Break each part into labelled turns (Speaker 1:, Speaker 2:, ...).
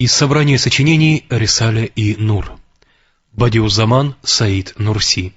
Speaker 1: Из собрания сочинений Рисаля и Нур. Бадиуззаман Саид Нурси.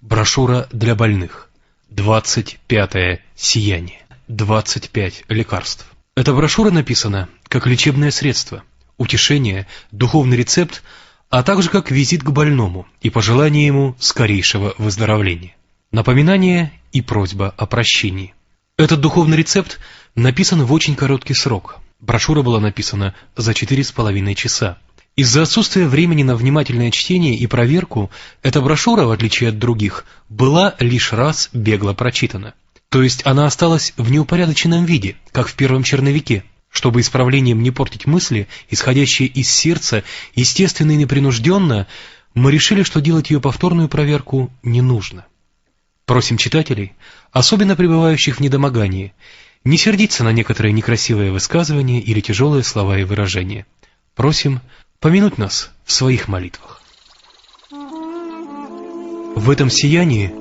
Speaker 1: Брошюра для больных. 25-е сияние. 25 лекарств. Эта брошюра написана как лечебное средство, утешение, духовный рецепт, а также как визит к больному и пожелание ему скорейшего выздоровления. Напоминание и просьба о прощении. Этот духовный рецепт написан в очень короткий срок. Брошюра была написана за 4,5 часа. Из-за отсутствия времени на внимательное чтение и проверку, эта брошюра, в отличие от других, была лишь раз бегло прочитана. То есть она осталась в неупорядоченном виде, как в первом черновике. Чтобы исправлением не портить мысли, исходящие из сердца, естественно и непринужденно, мы решили, что делать ее повторную проверку не нужно. Просим читателей, особенно пребывающих в недомогании, не сердиться на некоторые некрасивые высказывания или тяжелые слова и выражения. Просим помянуть нас в своих молитвах. В этом сиянии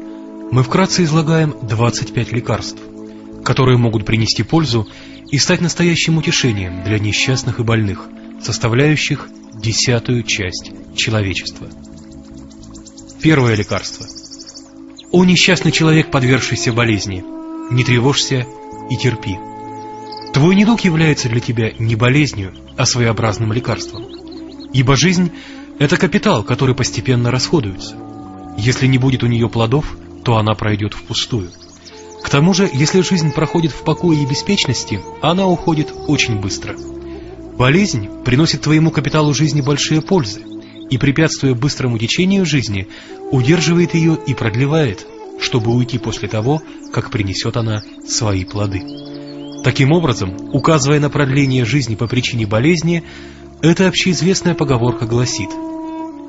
Speaker 1: мы вкратце излагаем 25 лекарств, которые могут принести пользу и стать настоящим утешением для несчастных и больных, составляющих 10-ю часть человечества. Первое лекарство. О несчастный человек, подвергшийся болезни, не тревожься и терпи. Твой недуг является для тебя не болезнью, а своеобразным лекарством. Ибо жизнь – это капитал, который постепенно расходуется. Если не будет у нее плодов, то она пройдет впустую. К тому же, если жизнь проходит в покое и беспечности, она уходит очень быстро. Болезнь приносит твоему капиталу жизни большие пользы и, препятствуя быстрому течению жизни, удерживает ее и продлевает, чтобы уйти после того, как принесет она свои плоды. Таким образом, указывая на продление жизни по причине болезни, эта общеизвестная поговорка гласит: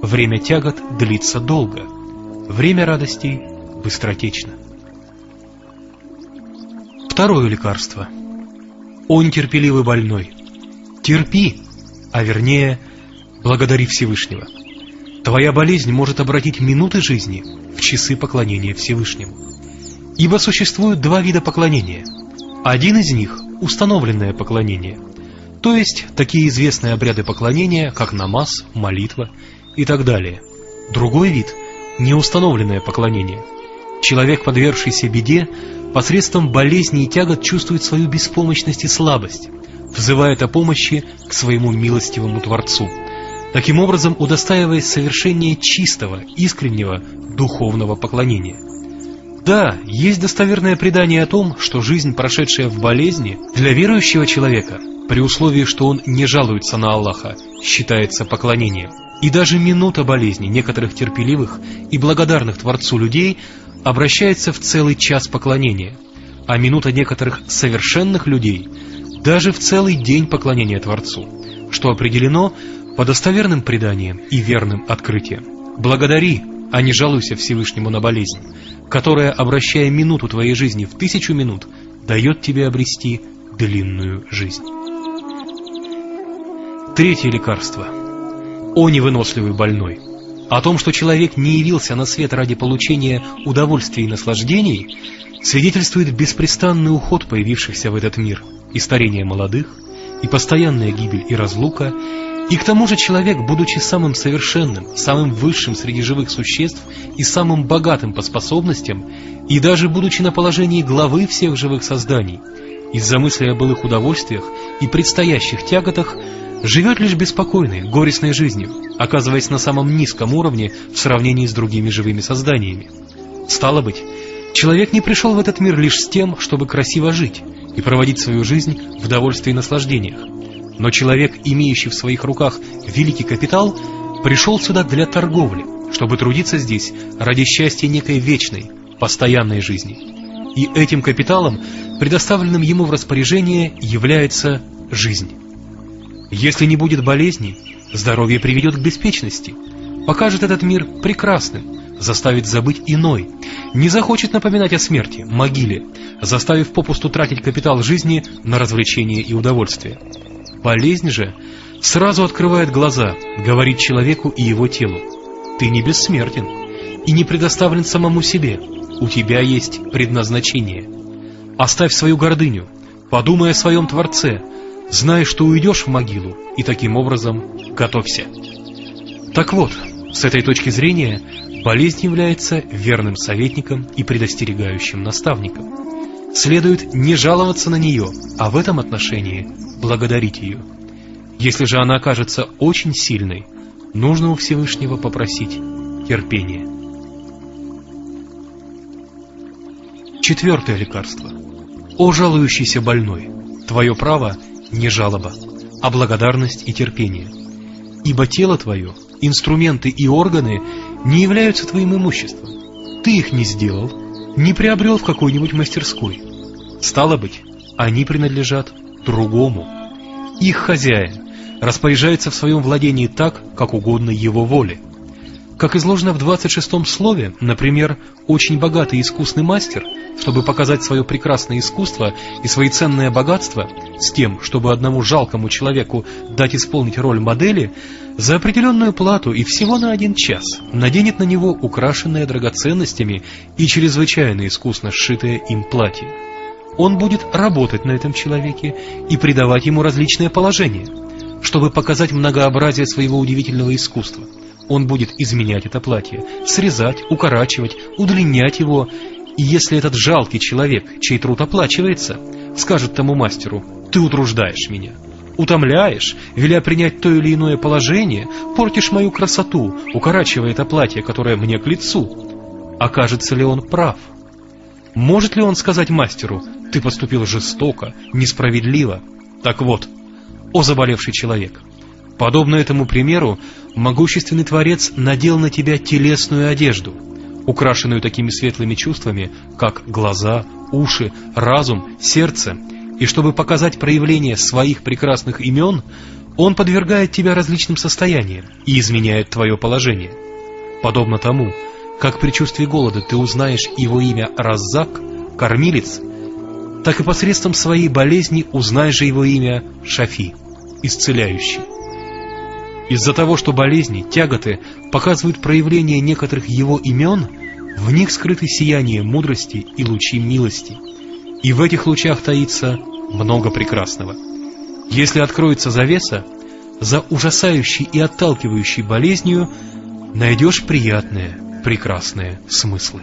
Speaker 1: «Время тягот длится долго, время радостей быстротечно». Второе лекарство. О нетерпеливый больной, терпи, а вернее, благодари Всевышнего. Твоя болезнь может обратить минуты жизни в часы поклонения Всевышнему. Ибо существует два вида поклонения. Один из них – установленное поклонение, то есть такие известные обряды поклонения, как намаз, молитва и так далее. Другой вид – неустановленное поклонение. Человек, подвергшийся беде, посредством болезни и тягот чувствует свою беспомощность и слабость, взывает о помощи к своему милостивому Творцу, таким образом удостаиваясь совершения чистого, искреннего духовного поклонения. Да, есть достоверное предание о том, что жизнь, прошедшая в болезни, для верующего человека, при условии, что он не жалуется на Аллаха, считается поклонением. И даже минута болезни некоторых терпеливых и благодарных Творцу людей обращается в целый час поклонения, а минута некоторых совершенных людей даже в целый день поклонения Творцу, что определено по достоверным преданиям и верным открытиям. Благодари, а не жалуйся Всевышнему на болезнь, которая, обращая минуту твоей жизни в 1000 минут, дает тебе обрести длинную жизнь. Третье лекарство. О невыносливый больной, о том, что человек не явился на свет ради получения удовольствий и наслаждений, свидетельствует беспрестанный уход появившихся в этот мир, и старение молодых, и постоянная гибель и разлука, и к тому же человек, будучи самым совершенным, самым высшим среди живых существ и самым богатым по способностям, и даже будучи на положении главы всех живых созданий, из-за мысли о былых удовольствиях и предстоящих тяготах, живет лишь беспокойной, горестной жизнью, оказываясь на самом низком уровне в сравнении с другими живыми созданиями. Стало быть, человек не пришел в этот мир лишь с тем, чтобы красиво жить и проводить свою жизнь в довольстве и наслаждениях. Но человек, имеющий в своих руках великий капитал, пришел сюда для торговли, чтобы трудиться здесь ради счастья некой вечной, постоянной жизни. И этим капиталом, предоставленным ему в распоряжение, является жизнь. Если не будет болезней, здоровье приведет к беспечности, покажет этот мир прекрасным, заставит забыть иной, не захочет напоминать о смерти, могиле, заставив попусту тратить капитал жизни на развлечения и удовольствия. Болезнь же сразу открывает глаза, говорит человеку и его телу: ты не бессмертен и не предоставлен самому себе, у тебя есть предназначение. Оставь свою гордыню, подумай о своем Творце, знай, что уйдешь в могилу, и таким образом готовься. Так вот, с этой точки зрения, болезнь является верным советником и предостерегающим наставником. Следует не жаловаться на нее, а в этом отношении благодарить ее. Если же она окажется очень сильной, нужно у Всевышнего попросить терпения. Четвертое лекарство. О жалующийся больной, твое право не жалоба, а благодарность и терпение. Ибо тело твое, инструменты и органы не являются твоим имуществом. Ты их не сделал, не приобрел в какой-нибудь мастерской. Стало быть, они принадлежат другому. Их хозяин распоряжается в своем владении так, как угодно его воле. Как изложено в 26-м слове, например, очень богатый и искусный мастер, чтобы показать свое прекрасное искусство и свои ценные богатства, с тем, чтобы одному жалкому человеку дать исполнить роль модели, за определенную плату и всего на 1 час наденет на него украшенное драгоценностями и чрезвычайно искусно сшитое им платье. Он будет работать на этом человеке и придавать ему различные положения, чтобы показать многообразие своего удивительного искусства. Он будет изменять это платье, срезать, укорачивать, удлинять его, и если этот жалкий человек, чей труд оплачивается, скажет тому мастеру: «Ты утруждаешь меня, утомляешь, веля принять то или иное положение, портишь мою красоту, укорачивая это платье, которое мне к лицу», окажется ли он прав? Может ли он сказать мастеру: «Ты поступил жестоко, несправедливо»? Так вот, о заболевший человек, подобно этому примеру, могущественный Творец надел на тебя телесную одежду, украшенную такими светлыми чувствами, как глаза, уши, разум, сердце, и чтобы показать проявление своих прекрасных имен, Он подвергает тебя различным состояниям и изменяет твое положение. Подобно тому, как при чувстве голода ты узнаешь его имя Раззак, кормилец, так и посредством своей болезни узнаешь же его имя Шафи, исцеляющий. Из-за того, что болезни, тяготы показывают проявление некоторых его имен, в них скрыты сияние мудрости и лучи милости, и в этих лучах таится много прекрасного. Если откроется завеса, за ужасающей и отталкивающей болезнью найдешь приятные, прекрасные смыслы.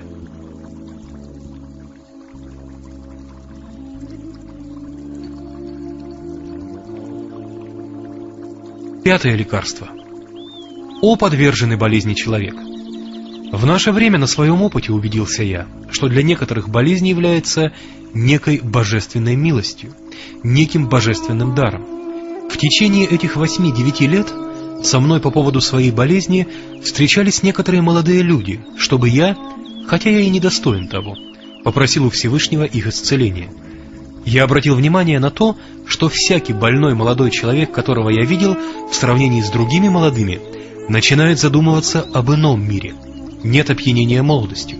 Speaker 1: Пятое лекарство. О подверженный болезни человек! В наше время на своем опыте убедился я, что для некоторых болезнь является некой божественной милостью, неким божественным даром. В течение этих 8-9 лет со мной по поводу своей болезни встречались некоторые молодые люди, чтобы я, хотя я и недостоин того, попросил у Всевышнего их исцеления. Я обратил внимание на то, что всякий больной молодой человек, которого я видел, в сравнении с другими молодыми, начинает задумываться об ином мире. Нет опьянения молодостью.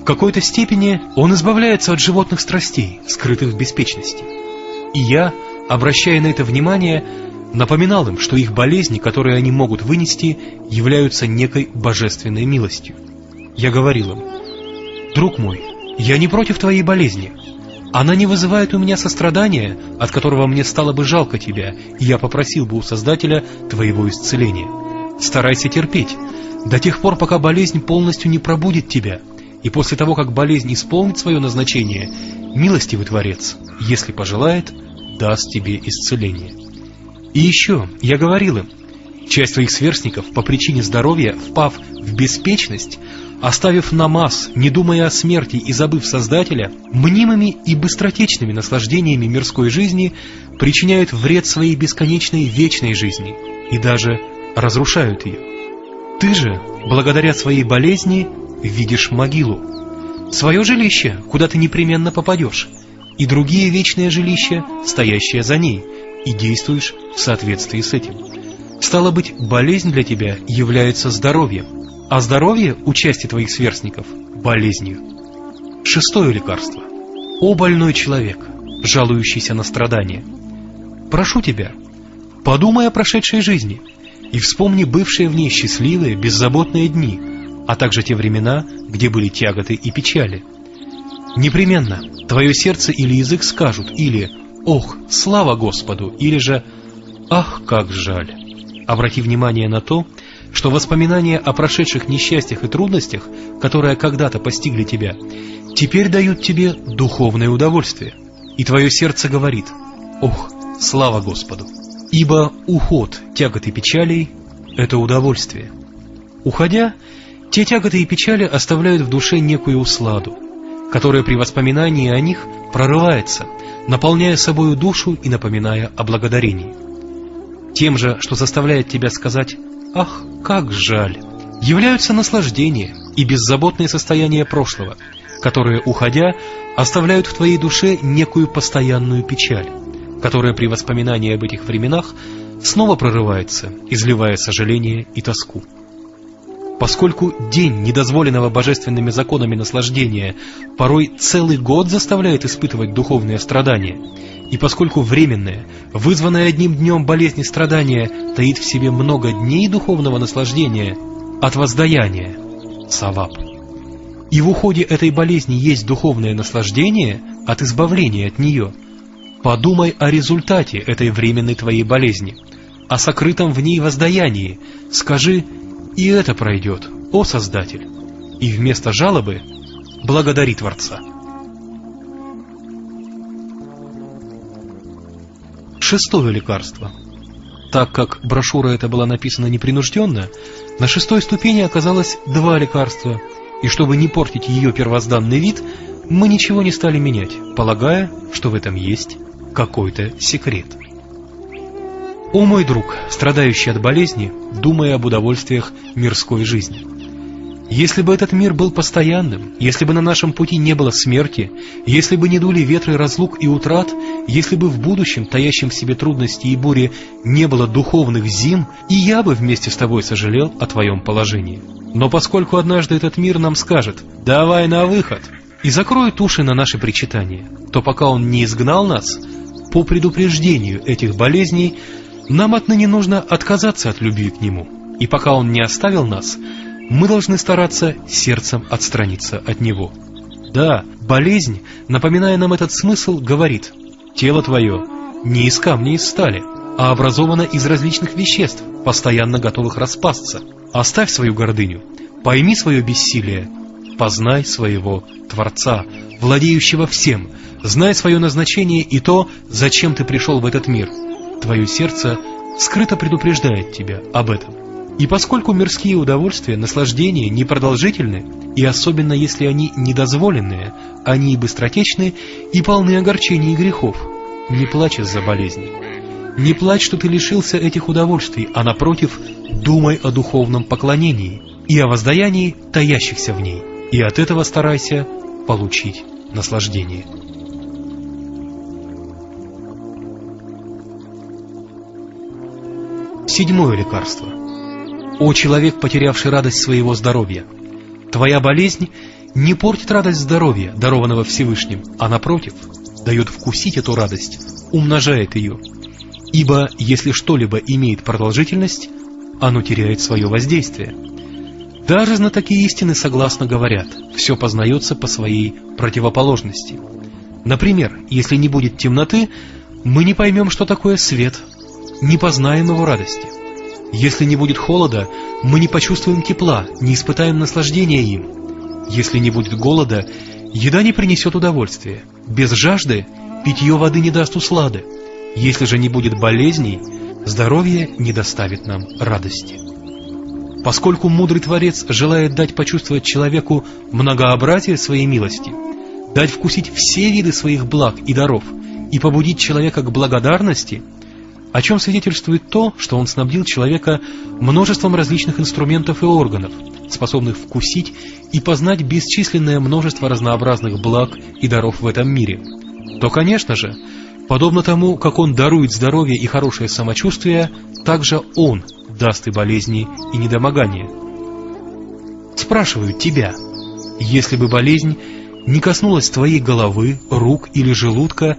Speaker 1: В какой-то степени он избавляется от животных страстей, скрытых в беспечности. И я, обращая на это внимание, напоминал им, что их болезни, которые они могут вынести, являются некой божественной милостью. Я говорил им: «Друг мой, я не против твоей болезни. Она не вызывает у меня сострадания, от которого мне стало бы жалко тебя, и я попросил бы у Создателя твоего исцеления. Старайся терпеть до тех пор, пока болезнь полностью не пробудит тебя, и после того, как болезнь исполнит свое назначение, милостивый Творец, если пожелает, даст тебе исцеление». И еще я говорил им: часть твоих сверстников по причине здоровья, впав в беспечность, оставив намаз, не думая о смерти и забыв Создателя, мнимыми и быстротечными наслаждениями мирской жизни причиняют вред своей бесконечной вечной жизни и даже разрушают ее. Ты же, благодаря своей болезни, видишь могилу, свое жилище, куда ты непременно попадешь, и другие вечные жилища, стоящие за ней, и действуешь в соответствии с этим. Стало быть, болезнь для тебя является здоровьем, а здоровье у части твоих сверстников – болезнью. Шестое лекарство. О больной человек, жалующийся на страдания! Прошу тебя, подумай о прошедшей жизни и вспомни бывшие в ней счастливые, беззаботные дни, а также те времена, где были тяготы и печали. Непременно твое сердце или язык скажут или «Ох, слава Господу!» или же «Ах, как жаль!». Обрати внимание на то, что воспоминания о прошедших несчастьях и трудностях, которые когда-то постигли тебя, теперь дают тебе духовное удовольствие, и твое сердце говорит: «Ох, слава Господу!». Ибо уход тягот и печалей — это удовольствие. Уходя, те тяготы и печали оставляют в душе некую усладу, которая при воспоминании о них прорывается, наполняя собою душу и напоминая о благодарении. Тем же, что заставляет тебя сказать «Ах, как жаль!», являются наслаждение и беззаботное состояние прошлого, которые, уходя, оставляют в твоей душе некую постоянную печаль, которая при воспоминании об этих временах снова прорывается, изливая сожаление и тоску. Поскольку день недозволенного божественными законами наслаждения порой целый год заставляет испытывать духовные страдания, и поскольку временное, вызванное одним днем болезни страдания таит в себе много дней духовного наслаждения от воздаяния, савап, и в уходе этой болезни есть духовное наслаждение от избавления от нее, подумай о результате этой временной твоей болезни, о сокрытом в ней воздаянии, скажи: «И это пройдет, о Создатель», и вместо жалобы благодари Творца. Шестое лекарство. Так как брошюра эта была написана непринужденно, на шестой ступени оказалось два лекарства, и чтобы не портить ее первозданный вид, мы ничего не стали менять, полагая, что в этом есть какой-то секрет. О мой друг, страдающий от болезни, думая об удовольствиях мирской жизни, если бы этот мир был постоянным, если бы на нашем пути не было смерти, если бы не дули ветры разлук и утрат, если бы в будущем, таящем в себе трудности и бури, не было духовных зим, и я бы вместе с тобой сожалел о твоем положении. Но поскольку однажды этот мир нам скажет «давай на выход» и закроет уши на наши причитания, то пока он не изгнал нас, по предупреждению этих болезней, нам отныне нужно отказаться от любви к нему, и пока он не оставил нас, мы должны стараться сердцем отстраниться от него. Да, болезнь, напоминая нам этот смысл, говорит: тело твое не из камня и из стали, а образовано из различных веществ, постоянно готовых распасться. Оставь свою гордыню, пойми свое бессилие, познай своего Творца, владеющего всем, знай свое назначение и то, зачем ты пришел в этот мир. Твое сердце скрыто предупреждает тебя об этом. И поскольку мирские удовольствия, наслаждения непродолжительны, и особенно если они недозволенные, они и быстротечны, и полны огорчений и грехов, не плачь из-за болезней. Не плачь, что ты лишился этих удовольствий, а напротив, думай о духовном поклонении и о воздаянии, таящихся в ней, и от этого старайся получить наслаждение. Седьмое лекарство. О человек, потерявший радость своего здоровья! Твоя болезнь не портит радость здоровья, дарованного Всевышним, а напротив, дает вкусить эту радость, умножает ее. Ибо если что-либо имеет продолжительность, оно теряет свое воздействие. Даже знатоки истины согласно говорят: все познается по своей противоположности. Например, если не будет темноты, мы не поймем, что такое свет, не познаем его радости. Если не будет холода, мы не почувствуем тепла, не испытаем наслаждения им. Если не будет голода, еда не принесет удовольствия. Без жажды питье воды не даст услады. Если же не будет болезней, здоровье не доставит нам радости. Поскольку мудрый Творец желает дать почувствовать человеку многообразие своей милости, дать вкусить все виды своих благ и даров и побудить человека к благодарности, о чем свидетельствует то, что он снабдил человека множеством различных инструментов и органов, способных вкусить и познать бесчисленное множество разнообразных благ и даров в этом мире, то, конечно же, подобно тому, как он дарует здоровье и хорошее самочувствие, также он даст и болезни, и недомогания. Спрашиваю тебя: если бы болезнь не коснулась твоей головы, рук или желудка,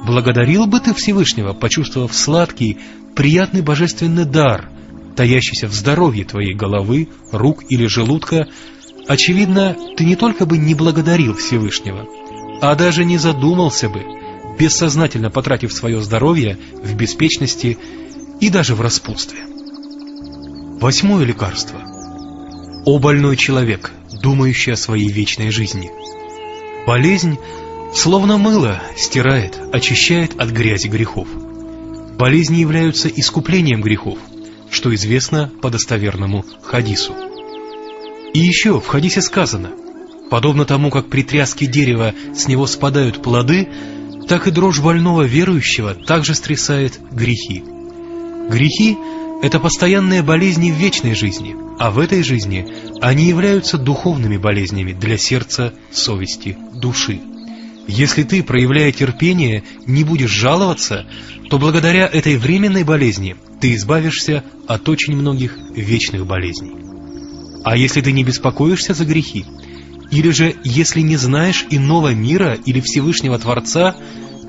Speaker 1: благодарил бы ты Всевышнего, почувствовав сладкий, приятный божественный дар, таящийся в здоровье твоей головы, рук или желудка? Очевидно, ты не только бы не благодарил Всевышнего, а даже не задумался бы, бессознательно потратив свое здоровье в беспечности и даже в распутстве. 8 лекарство. О больной человек, думающий о своей вечной жизни! Болезнь, словно мыло, стирает, очищает от грязи грехов. Болезни являются искуплением грехов, что известно по достоверному хадису. И еще в хадисе сказано: подобно тому, как при тряске дерева с него спадают плоды, так и дрожь больного верующего также стрясает грехи. Грехи — это постоянные болезни в вечной жизни, а в этой жизни они являются духовными болезнями для сердца, совести, души. Если ты, проявляя терпение, не будешь жаловаться, то благодаря этой временной болезни ты избавишься от очень многих вечных болезней. А если ты не беспокоишься за грехи, или же если не знаешь иного мира или Всевышнего Творца,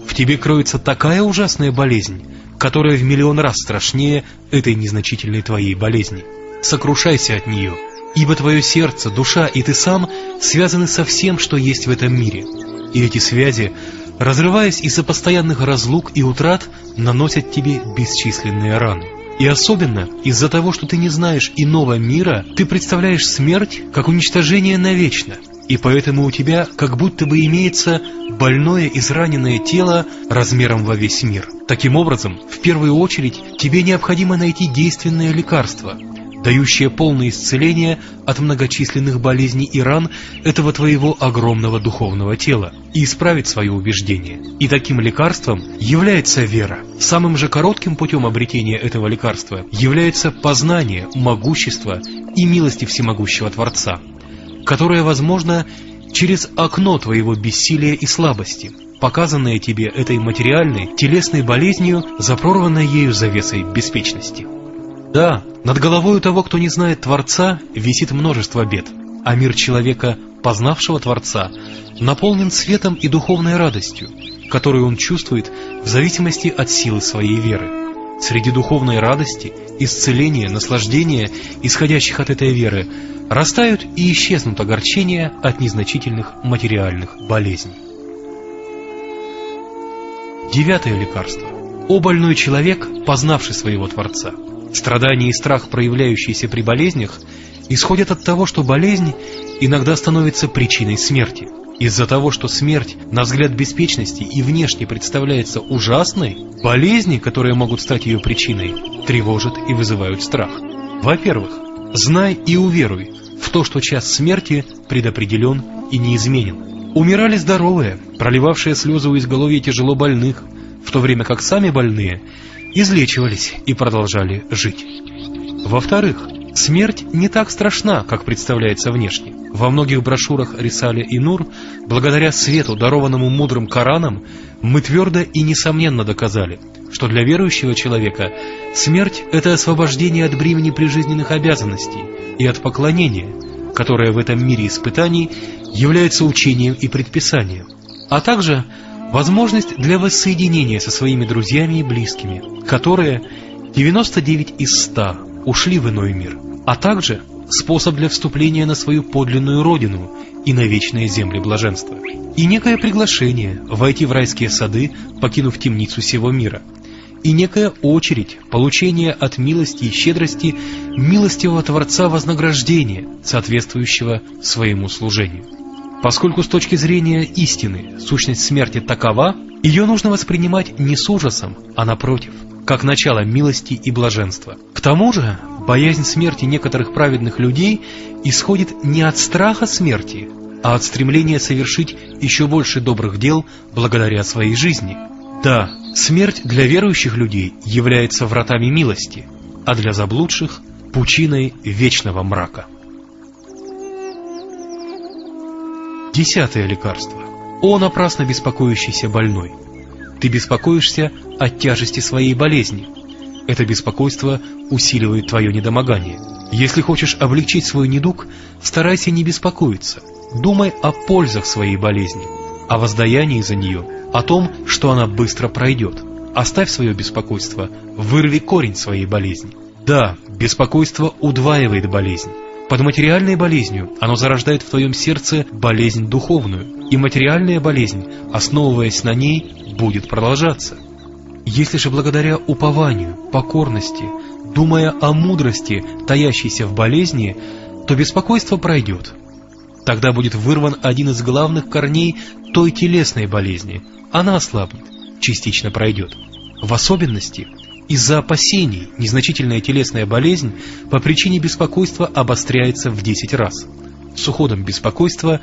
Speaker 1: в тебе кроется такая ужасная болезнь, которая в миллион раз страшнее этой незначительной твоей болезни. Сокрушайся от нее, ибо твое сердце, душа и ты сам связаны со всем, что есть в этом мире. И эти связи, разрываясь из-за постоянных разлук и утрат, наносят тебе бесчисленные раны. И особенно из-за того, что ты не знаешь иного мира, ты представляешь смерть как уничтожение навечно, и поэтому у тебя как будто бы имеется больное израненное тело размером во весь мир. Таким образом, в первую очередь, тебе необходимо найти действенное лекарство, дающее полное исцеление от многочисленных болезней и ран этого твоего огромного духовного тела, и исправить свое убеждение. И таким лекарством является вера. Самым же коротким путем обретения этого лекарства является познание могущества и милости всемогущего Творца, которое возможно через окно твоего бессилия и слабости, показанное тебе этой материальной, телесной болезнью, запрорванной ею завесой беспечности. Да, над головой у того, кто не знает Творца, висит множество бед, а мир человека, познавшего Творца, наполнен светом и духовной радостью, которую он чувствует в зависимости от силы своей веры. Среди духовной радости, исцеления, наслаждения, исходящих от этой веры, растают и исчезнут огорчения от незначительных материальных болезней. 9 лекарство. О больной человек, познавший своего Творца! Страдания и страх, проявляющиеся при болезнях, исходят от того, что болезнь иногда становится причиной смерти. Из-за того, что смерть, на взгляд беспечности и внешне представляется ужасной, болезни, которые могут стать ее причиной, тревожат и вызывают страх. Во-первых, знай и уверуй в то, что час смерти предопределен и неизменен. Умирали здоровые, проливавшие слезы у изголовья тяжело больных, в то время как сами больные излечивались и продолжали жить. Во-вторых, смерть не так страшна, как представляется внешне. Во многих брошюрах Рисале и Нур, благодаря свету, дарованному мудрым Кораном, мы твердо и несомненно доказали, что для верующего человека смерть – это освобождение от бремени прижизненных обязанностей и от поклонения, которое в этом мире испытаний является учением и предписанием, а также возможность для воссоединения со своими друзьями и близкими, которые 99 из 100 ушли в иной мир, а также способ для вступления на свою подлинную родину и на вечные земли блаженства, и некое приглашение войти в райские сады, покинув темницу сего мира, и некая очередь получения от милости и щедрости милостивого Творца вознаграждения, соответствующего своему служению. Поскольку с точки зрения истины сущность смерти такова, ее нужно воспринимать не с ужасом, а напротив, как начало милости и блаженства. К тому же, боязнь смерти некоторых праведных людей исходит не от страха смерти, а от стремления совершить еще больше добрых дел благодаря своей жизни. Да, смерть для верующих людей является вратами милости, а для заблудших – пучиной вечного мрака. 10 лекарство. О напрасно беспокоящийся больной! Ты беспокоишься от тяжести своей болезни. Это беспокойство усиливает твое недомогание. Если хочешь облегчить свой недуг, старайся не беспокоиться. Думай о пользах своей болезни, о воздаянии за нее, о том, что она быстро пройдет. Оставь свое беспокойство, вырви корень своей болезни. Да, беспокойство удваивает болезнь, Под материальной болезнью оно зарождает в твоем сердце болезнь духовную, и материальная болезнь, основываясь на ней, будет продолжаться. Если же благодаря упованию, покорности, думая о мудрости, таящейся в болезни, то беспокойство пройдет. Тогда будет вырван один из главных корней той телесной болезни, она ослабнет, частично пройдет. В особенности, из-за опасений незначительная телесная болезнь по причине беспокойства обостряется в 10 раз. С уходом беспокойства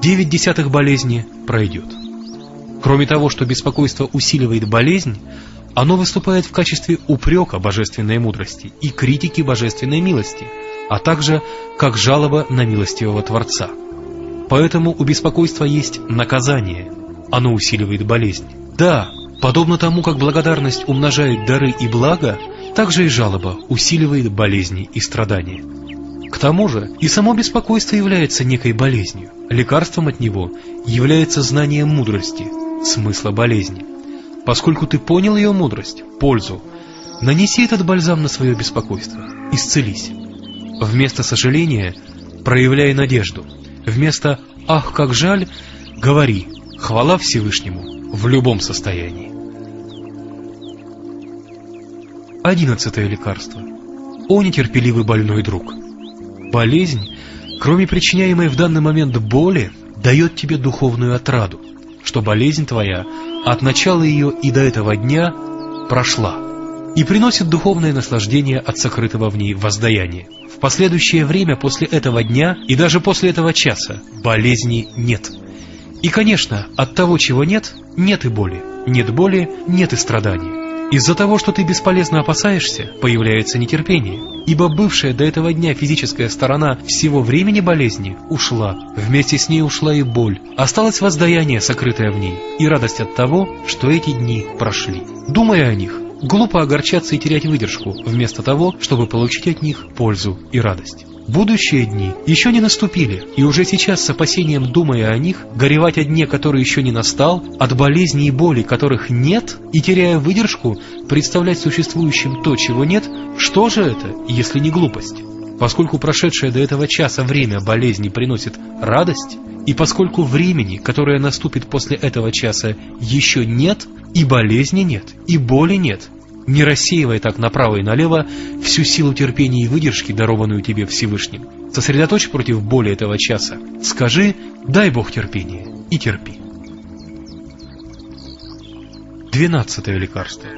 Speaker 1: 9/10 болезни пройдет. Кроме того, что беспокойство усиливает болезнь, оно выступает в качестве упрека божественной мудрости и критики божественной милости, а также как жалоба на милостивого Творца. Поэтому у беспокойства есть наказание, оно усиливает болезнь. Да, подобно тому, как благодарность умножает дары и блага, так же и жалоба усиливает болезни и страдания. К тому же и само беспокойство является некой болезнью. Лекарством от него является знание мудрости, смысла болезни. Поскольку ты понял ее мудрость, пользу, нанеси этот бальзам на свое беспокойство, исцелись. Вместо сожаления проявляй надежду. Вместо «ах, как жаль» говори «хвала Всевышнему» в любом состоянии. 11-е лекарство. О нетерпеливый больной друг! Болезнь, кроме причиняемой в данный момент боли, дает тебе духовную отраду, что болезнь твоя от начала ее и до этого дня прошла, и приносит духовное наслаждение от сокрытого в ней воздаяния. В последующее время после этого дня и даже после этого часа болезни нет. И, конечно, от того, чего нет, нет и боли. Нет боли, нет и страдания. Из-за того, что ты бесполезно опасаешься, появляется нетерпение, ибо бывшая до этого дня физическая сторона всего времени болезни ушла, вместе с ней ушла и боль, осталось воздаяние, сокрытое в ней, и радость от того, что эти дни прошли. Думая о них, глупо огорчаться и терять выдержку, вместо того, чтобы получить от них пользу и радость. Будущие дни еще не наступили, и уже сейчас с опасением, думая о них, горевать о дне, который еще не настал, от болезней и боли, которых нет, и теряя выдержку, представлять существующим то, чего нет, что же это, если не глупость? Поскольку прошедшее до этого часа время болезни приносит радость, и поскольку времени, которое наступит после этого часа, еще нет, и болезни нет, и боли нет, не рассеивай так направо и налево всю силу терпения и выдержки, дарованную тебе Всевышним. Сосредоточь против боли этого часа. Скажи «дай Бог терпения» и терпи. 12-е лекарство.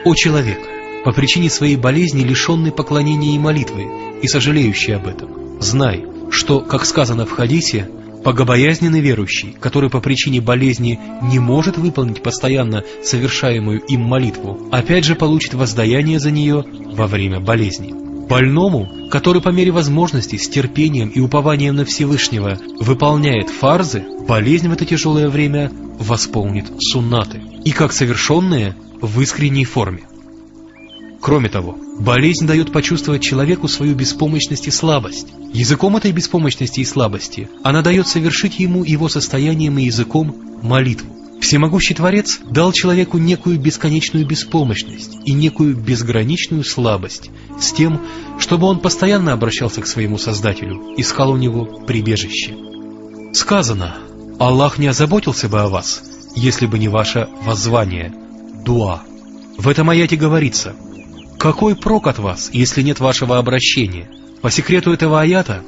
Speaker 1: О человек, по причине своей болезни лишенный поклонения и молитвы, и сожалеющий об этом, знай, что, как сказано в хадисе, богобоязненный верующий, который по причине болезни не может выполнить постоянно совершаемую им молитву, опять же получит воздаяние за нее во время болезни. Больному, который по мере возможности с терпением и упованием на Всевышнего выполняет фарзы, болезнь в это тяжелое время восполнит суннаты, и как совершенные в искренней форме. Кроме того, болезнь дает почувствовать человеку свою беспомощность и слабость. Языком этой беспомощности и слабости она дает совершить ему его состоянием и языком молитву. Всемогущий Творец дал человеку некую бесконечную беспомощность и некую безграничную слабость с тем, чтобы он постоянно обращался к своему Создателю, искал у него прибежище. Сказано: «Аллах не озаботился бы о вас, если бы не ваше воззвание, дуа». В этом аяте говорится: «Какой прок от вас, если нет вашего обращения?» По секрету этого аята,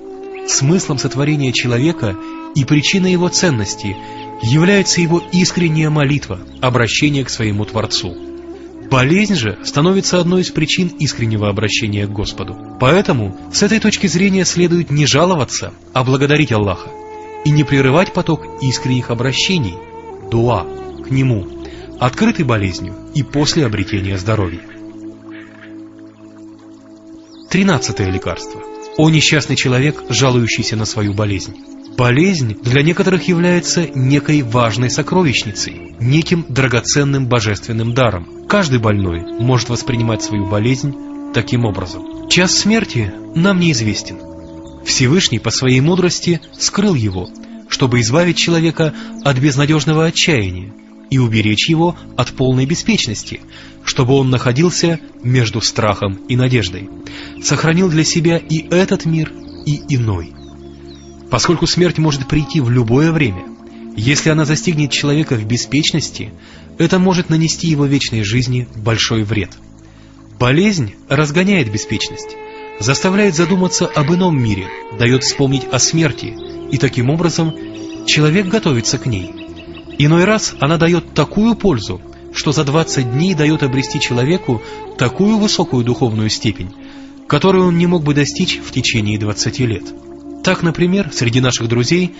Speaker 1: смыслом сотворения человека и причиной его ценности является его искренняя молитва, обращение к своему Творцу. Болезнь же становится одной из причин искреннего обращения к Господу. Поэтому с этой точки зрения следует не жаловаться, а благодарить Аллаха, и не прерывать поток искренних обращений, дуа, к Нему, открытый болезнью и после обретения здоровья. 13-е лекарство. О несчастный человек, жалующийся на свою болезнь! Болезнь для некоторых является некой важной сокровищницей, неким драгоценным божественным даром. Каждый больной может воспринимать свою болезнь таким образом. Час смерти нам неизвестен. Всевышний по своей мудрости скрыл его, чтобы избавить человека от безнадежного отчаяния и уберечь его от полной беспечности, чтобы он находился между страхом и надеждой, сохранил для себя и этот мир, и иной. Поскольку смерть может прийти в любое время, если она застигнет человека в беспечности, это может нанести его вечной жизни большой вред. Болезнь разгоняет беспечность, заставляет задуматься об ином мире, дает вспомнить о смерти, и таким образом человек готовится к ней. Иной раз она дает такую пользу, что за 20 дней дает обрести человеку такую высокую духовную степень, которую он не мог бы достичь в течение 20 лет. Так, например, среди наших друзей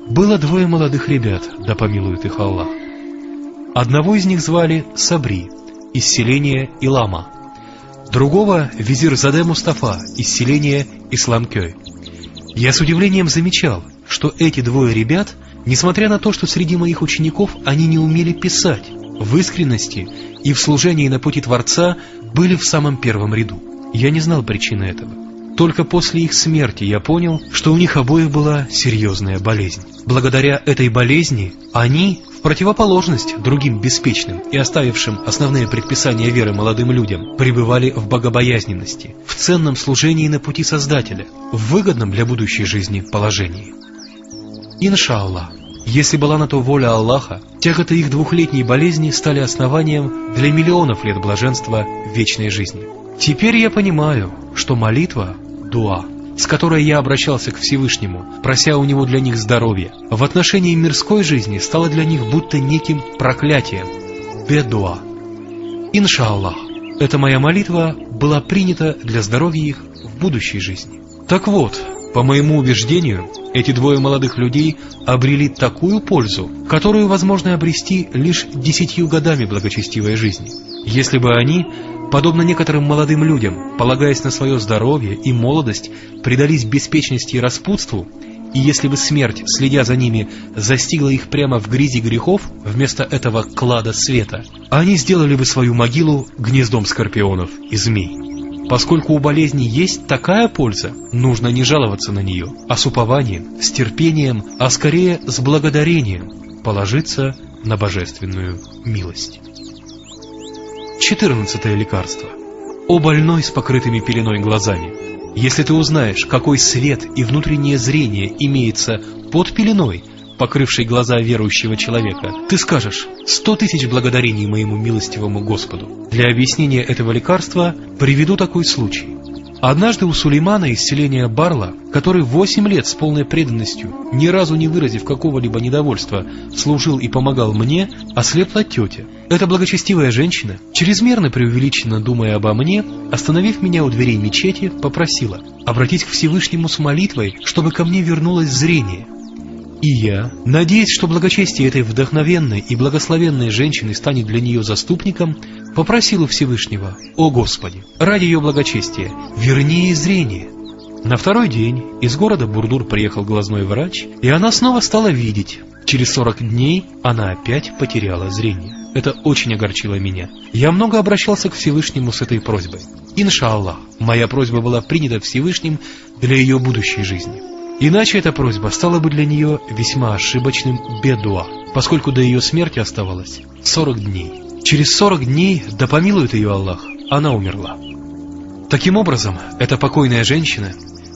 Speaker 1: было 2 молодых ребят, да помилует их Аллах. Одного из них звали Сабри, из селения Илама, другого — визир Заде Мустафа, из селения Исламкёй. Я с удивлением замечал, что эти 2 ребят, несмотря на то, что среди моих учеников они не умели писать, в искренности и в служении на пути Творца были в самом первом ряду. Я не знал причины этого. Только после их смерти я понял, что у них обоих была серьезная болезнь. Благодаря этой болезни они, в противоположность другим беспечным и оставившим основные предписания веры молодым людям, пребывали в богобоязненности, в ценном служении на пути Создателя, в выгодном для будущей жизни положении. Иншаллах, если была на то воля Аллаха, тяготы их 2-летней болезни стали основанием для миллионов лет блаженства вечной жизни. Теперь я понимаю, что молитва, дуа, с которой я обращался к Всевышнему, прося у него для них здоровья, в отношении мирской жизни стала для них будто неким проклятием. Бедуа. Иншаллах, эта моя молитва была принята для здоровья их в будущей жизни. Так вот, по моему убеждению, эти 2 молодых людей обрели такую пользу, которую возможно обрести лишь 10 годами благочестивой жизни. Если бы они, подобно некоторым молодым людям, полагаясь на свое здоровье и молодость, предались беспечности и распутству, и если бы смерть, следя за ними, застигла их прямо в грязи грехов вместо этого клада света, они сделали бы свою могилу гнездом скорпионов и змей. Поскольку у болезни есть такая польза, нужно не жаловаться на нее, а с упованием, с терпением, а скорее с благодарением положиться на божественную милость. 14-е лекарство. О больной с покрытыми пеленой глазами! Если ты узнаешь, какой свет и внутреннее зрение имеется под пеленой, покрывшей глаза верующего человека, ты скажешь: 100 000 благодарений моему милостивому Господу. Для объяснения этого лекарства приведу такой случай. Однажды у Сулеймана из селения Барла, который 8 лет с полной преданностью, ни разу не выразив какого-либо недовольства, служил и помогал мне, ослепла тетя. Эта благочестивая женщина, чрезмерно преувеличенно думая обо мне, остановив меня у дверей мечети, попросила обратить к Всевышнему с молитвой, чтобы ко мне вернулось зрение. И я, надеясь, что благочестие этой вдохновенной и благословенной женщины станет для нее заступником, попросил у Всевышнего: «О Господи, ради ее благочестия, верни ей зрение». На 2-й день из города Бурдур приехал глазной врач, и она снова стала видеть. Через 40 дней она опять потеряла зрение. Это очень огорчило меня. Я много обращался к Всевышнему с этой просьбой. Иншаллах, моя просьба была принята Всевышним для ее будущей жизни. Иначе эта просьба стала бы для нее весьма ошибочным бедуа, поскольку до ее смерти оставалось 40 дней. Через 40 дней, да помилует ее Аллах, она умерла. Таким образом, эта покойная женщина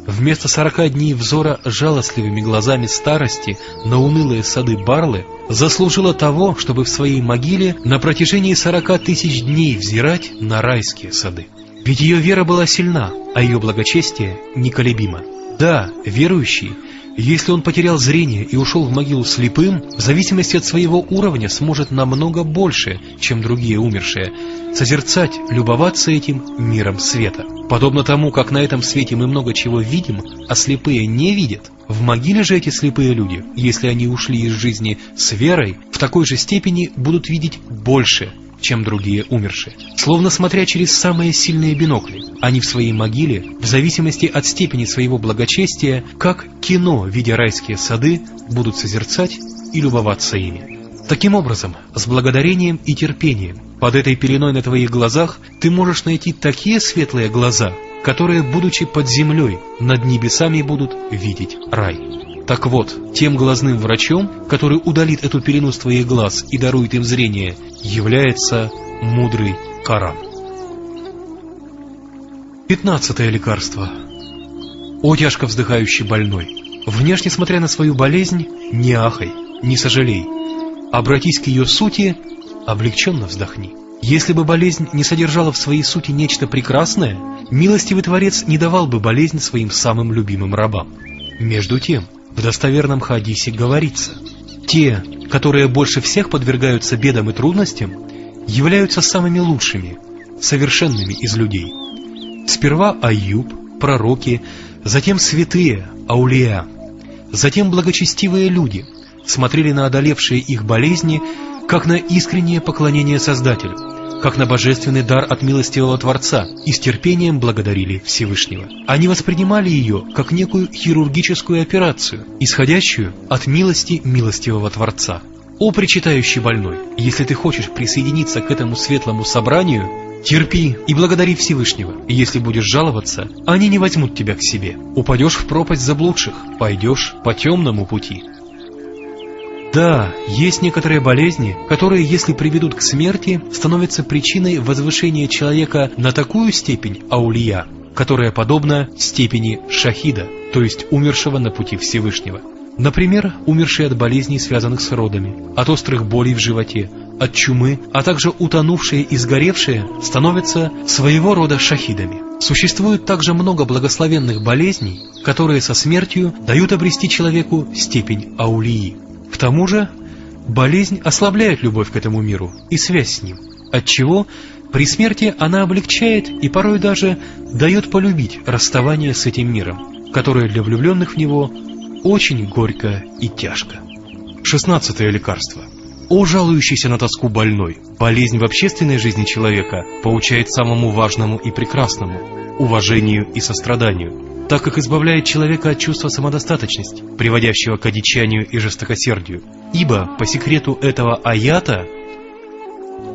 Speaker 1: вместо 40 дней взора жалостливыми глазами старости на унылые сады Барлы заслужила того, чтобы в своей могиле на протяжении 40 000 дней взирать на райские сады. Ведь ее вера была сильна, а ее благочестие неколебимо. Да, верующий, если он потерял зрение и ушел в могилу слепым, в зависимости от своего уровня сможет намного больше, чем другие умершие, созерцать, любоваться этим миром света. Подобно тому, как на этом свете мы много чего видим, а слепые не видят, в могиле же эти слепые люди, если они ушли из жизни с верой, в такой же степени будут видеть больше, чем другие умершие. Словно смотря через самые сильные бинокли, они в своей могиле, в зависимости от степени своего благочестия, как кино, видя райские сады, будут созерцать и любоваться ими. Таким образом, с благодарением и терпением, под этой пеленой на твоих глазах, ты можешь найти такие светлые глаза, которые, будучи под землей, над небесами будут видеть рай. Так вот, тем глазным врачом, который удалит эту пелену с твоих глаз и дарует им зрение, является мудрый Коран. 15-е лекарство. О тяжко вздыхающий больной! Внешне смотря на свою болезнь, не ахай, не сожалей. Обратись к ее сути, облегченно вздохни. Если бы болезнь не содержала в своей сути нечто прекрасное, милостивый Творец не давал бы болезнь своим самым любимым рабам. Между тем, в достоверном хадисе говорится: те, которые больше всех подвергаются бедам и трудностям, являются самыми лучшими, совершенными из людей. Сперва Айюб, пророки, затем святые, аулия, затем благочестивые люди смотрели на одолевшие их болезни как на искреннее поклонение Создателю, как на божественный дар от милостивого Творца, и с терпением благодарили Всевышнего. Они воспринимали ее как некую хирургическую операцию, исходящую от милости милостивого Творца. О причитающий больной, если ты хочешь присоединиться к этому светлому собранию, терпи и благодари Всевышнего, и если будешь жаловаться, они не возьмут тебя к себе. Упадешь в пропасть заблудших, пойдешь по темному пути. Да, есть некоторые болезни, которые, если приведут к смерти, становятся причиной возвышения человека на такую степень аулия, которая подобна степени шахида, то есть умершего на пути Всевышнего. Например, умершие от болезней, связанных с родами, от острых болей в животе, от чумы, а также утонувшие и сгоревшие становятся своего рода шахидами. Существует также много благословенных болезней, которые со смертью дают обрести человеку степень аулии. К тому же, болезнь ослабляет любовь к этому миру и связь с ним, отчего при смерти она облегчает и порой даже дает полюбить расставание с этим миром, которое для влюбленных в него очень горько и тяжко. 16-е лекарство. О жалующийся на тоску больной! Болезнь в общественной жизни человека поучает самому важному и прекрасному – уважению и состраданию, так как избавляет человека от чувства самодостаточности, приводящего к одичанию и жестокосердию. Ибо, по секрету этого аята,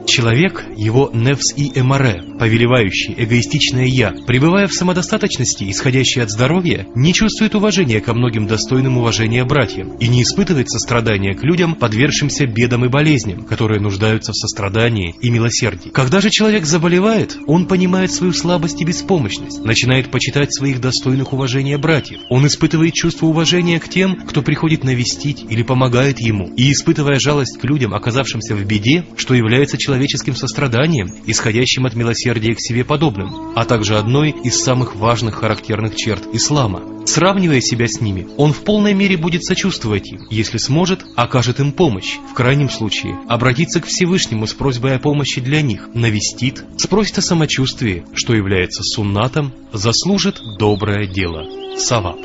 Speaker 1: человек, его нефс и эмаре, повелевающий, эгоистичное «я», пребывая в самодостаточности, исходящей от здоровья, не чувствует уважения ко многим достойным уважения братьям и не испытывает сострадания к людям, подвергшимся бедам и болезням, которые нуждаются в сострадании и милосердии. Когда же человек заболевает, он понимает свою слабость и беспомощность, начинает почитать своих достойных уважения братьев. Он испытывает чувство уважения к тем, кто приходит навестить или помогает ему, и, испытывая жалость к людям, оказавшимся в беде, что является человеческим состраданием, исходящим от милосердия к себе подобным, а также одной из самых важных характерных черт ислама. Сравнивая себя с ними, он в полной мере будет сочувствовать им, если сможет, окажет им помощь, в крайнем случае обратится к Всевышнему с просьбой о помощи для них, навестит, спросит о самочувствии, что является суннатом, заслужит доброе дело, саваб.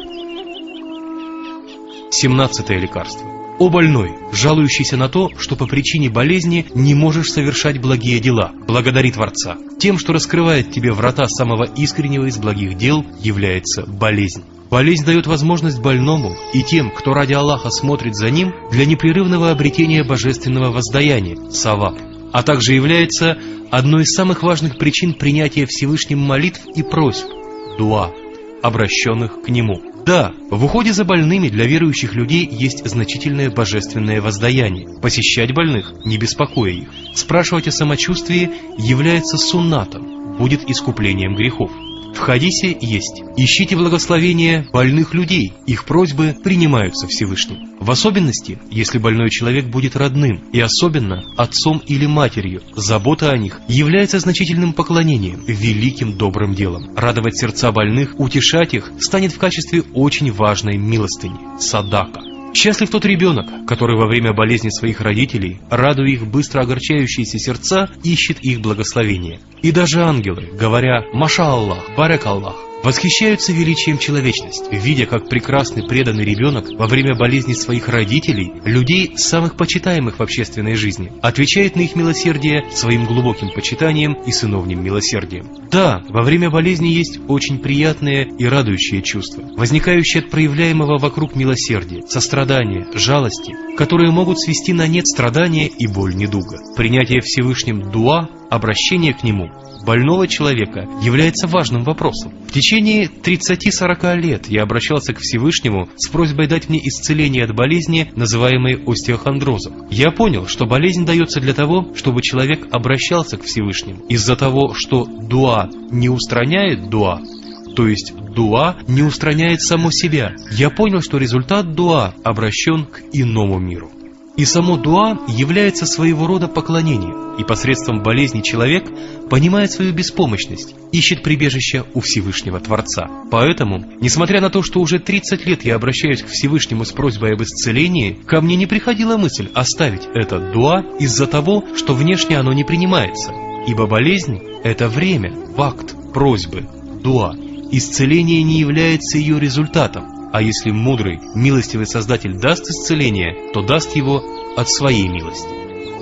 Speaker 1: 17-е лекарство. О больной, жалующийся на то, что по причине болезни не можешь совершать благие дела, благодари Творца. Тем, что раскрывает тебе врата самого искреннего из благих дел, является болезнь. Болезнь дает возможность больному и тем, кто ради Аллаха смотрит за ним, для непрерывного обретения божественного воздаяния, саваб, а также является одной из самых важных причин принятия Всевышним молитв и просьб, дуа, обращенных к Нему. Да, в уходе за больными для верующих людей есть значительное божественное воздаяние. Посещать больных, не беспокоя их, спрашивать о самочувствии является суннатом, будет искуплением грехов. В хадисе есть: ищите благословения больных людей, их просьбы принимаются Всевышним. В особенности, если больной человек будет родным, и особенно отцом или матерью, забота о них является значительным поклонением, великим добрым делом. Радовать сердца больных, утешать их станет в качестве очень важной милостыни, садака. Счастлив тот ребенок, который во время болезни своих родителей, радуя их быстро огорчающиеся сердца, ищет их благословения. И даже ангелы, говоря «Маша Аллах, барак Аллах», восхищаются величием человечности, видя, как прекрасный преданный ребенок во время болезни своих родителей, людей, самых почитаемых в общественной жизни, отвечает на их милосердие своим глубоким почитанием и сыновним милосердием. Да, во время болезни есть очень приятные и радующие чувства, возникающие от проявляемого вокруг милосердия, сострадания, жалости, которые могут свести на нет страдания и боль недуга. Принятие Всевышним дуа, обращение к Нему, больного человека является важным вопросом. В течение 30-40 лет я обращался к Всевышнему с просьбой дать мне исцеление от болезни, называемой остеохондрозом. Я понял, что болезнь дается для того, чтобы человек обращался к Всевышнему. Из-за того, что дуа не устраняет дуа, то есть дуа не устраняет само себя. Я понял, что результат дуа обращен к иному миру. И само дуа является своего рода поклонением, и посредством болезни человек понимает свою беспомощность, ищет прибежище у Всевышнего Творца. Поэтому, несмотря на то, что уже 30 лет я обращаюсь к Всевышнему с просьбой об исцелении, ко мне не приходила мысль оставить это дуа из-за того, что внешне оно не принимается. Ибо болезнь – это время, факт просьбы, дуа. Исцеление не является ее результатом. А если мудрый, милостивый Создатель даст исцеление, то даст его от своей милости.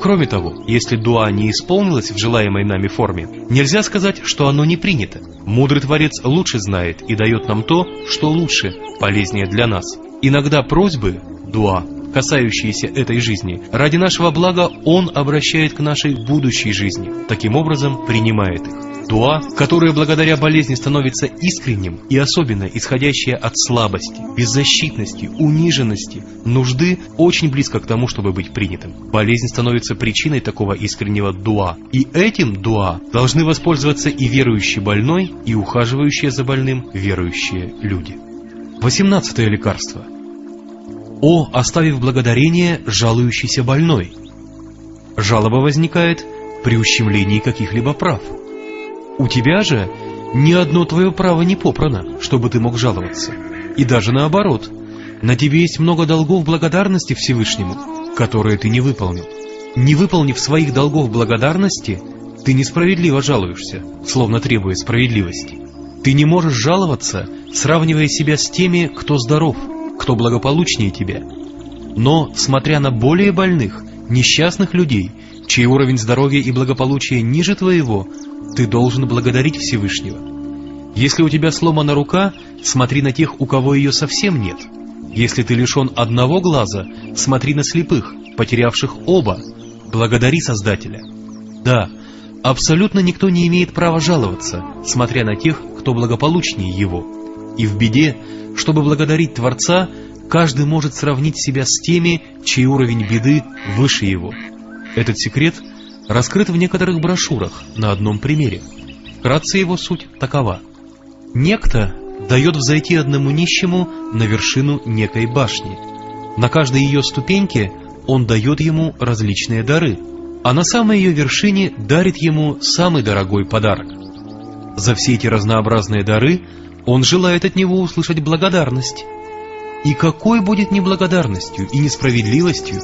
Speaker 1: Кроме того, если дуа не исполнилась в желаемой нами форме, нельзя сказать, что оно не принято. Мудрый Творец лучше знает и дает нам то, что лучше, полезнее для нас. Иногда просьбы, дуа, касающиеся этой жизни, ради нашего блага Он обращает к нашей будущей жизни, таким образом принимает их. Дуа, которое благодаря болезни становится искренним и особенно исходящее от слабости, беззащитности, униженности, нужды, очень близко к тому, чтобы быть принятым. Болезнь становится причиной такого искреннего дуа. И этим дуа должны воспользоваться и верующий больной, и ухаживающие за больным верующие люди. 18-е лекарство. О, оставив благодарение, жалующийся больной. Жалоба возникает при ущемлении каких-либо прав. У тебя же ни одно твое право не попрано, чтобы ты мог жаловаться. И даже наоборот, на тебе есть много долгов благодарности Всевышнему, которые ты не выполнил. Не выполнив своих долгов благодарности, ты несправедливо жалуешься, словно требуя справедливости. Ты не можешь жаловаться, сравнивая себя с теми, кто здоров, кто благополучнее тебя. Но, смотря на более больных, несчастных людей, чей уровень здоровья и благополучия ниже твоего, ты должен благодарить Всевышнего. Если у тебя сломана рука, смотри на тех, у кого ее совсем нет. Если ты лишен одного глаза, смотри на слепых, потерявших оба. Благодари Создателя. Да, абсолютно никто не имеет права жаловаться, смотря на тех, кто благополучнее его. И в беде, чтобы благодарить Творца, каждый может сравнить себя с теми, чей уровень беды выше его. Этот секрет раскрыт в некоторых брошюрах на одном примере. Вкратце его суть такова. Некто дает взойти одному нищему на вершину некой башни. На каждой ее ступеньке он дает ему различные дары, а на самой ее вершине дарит ему самый дорогой подарок. За все эти разнообразные дары он желает от него услышать благодарность. И какой будет неблагодарностью и несправедливостью,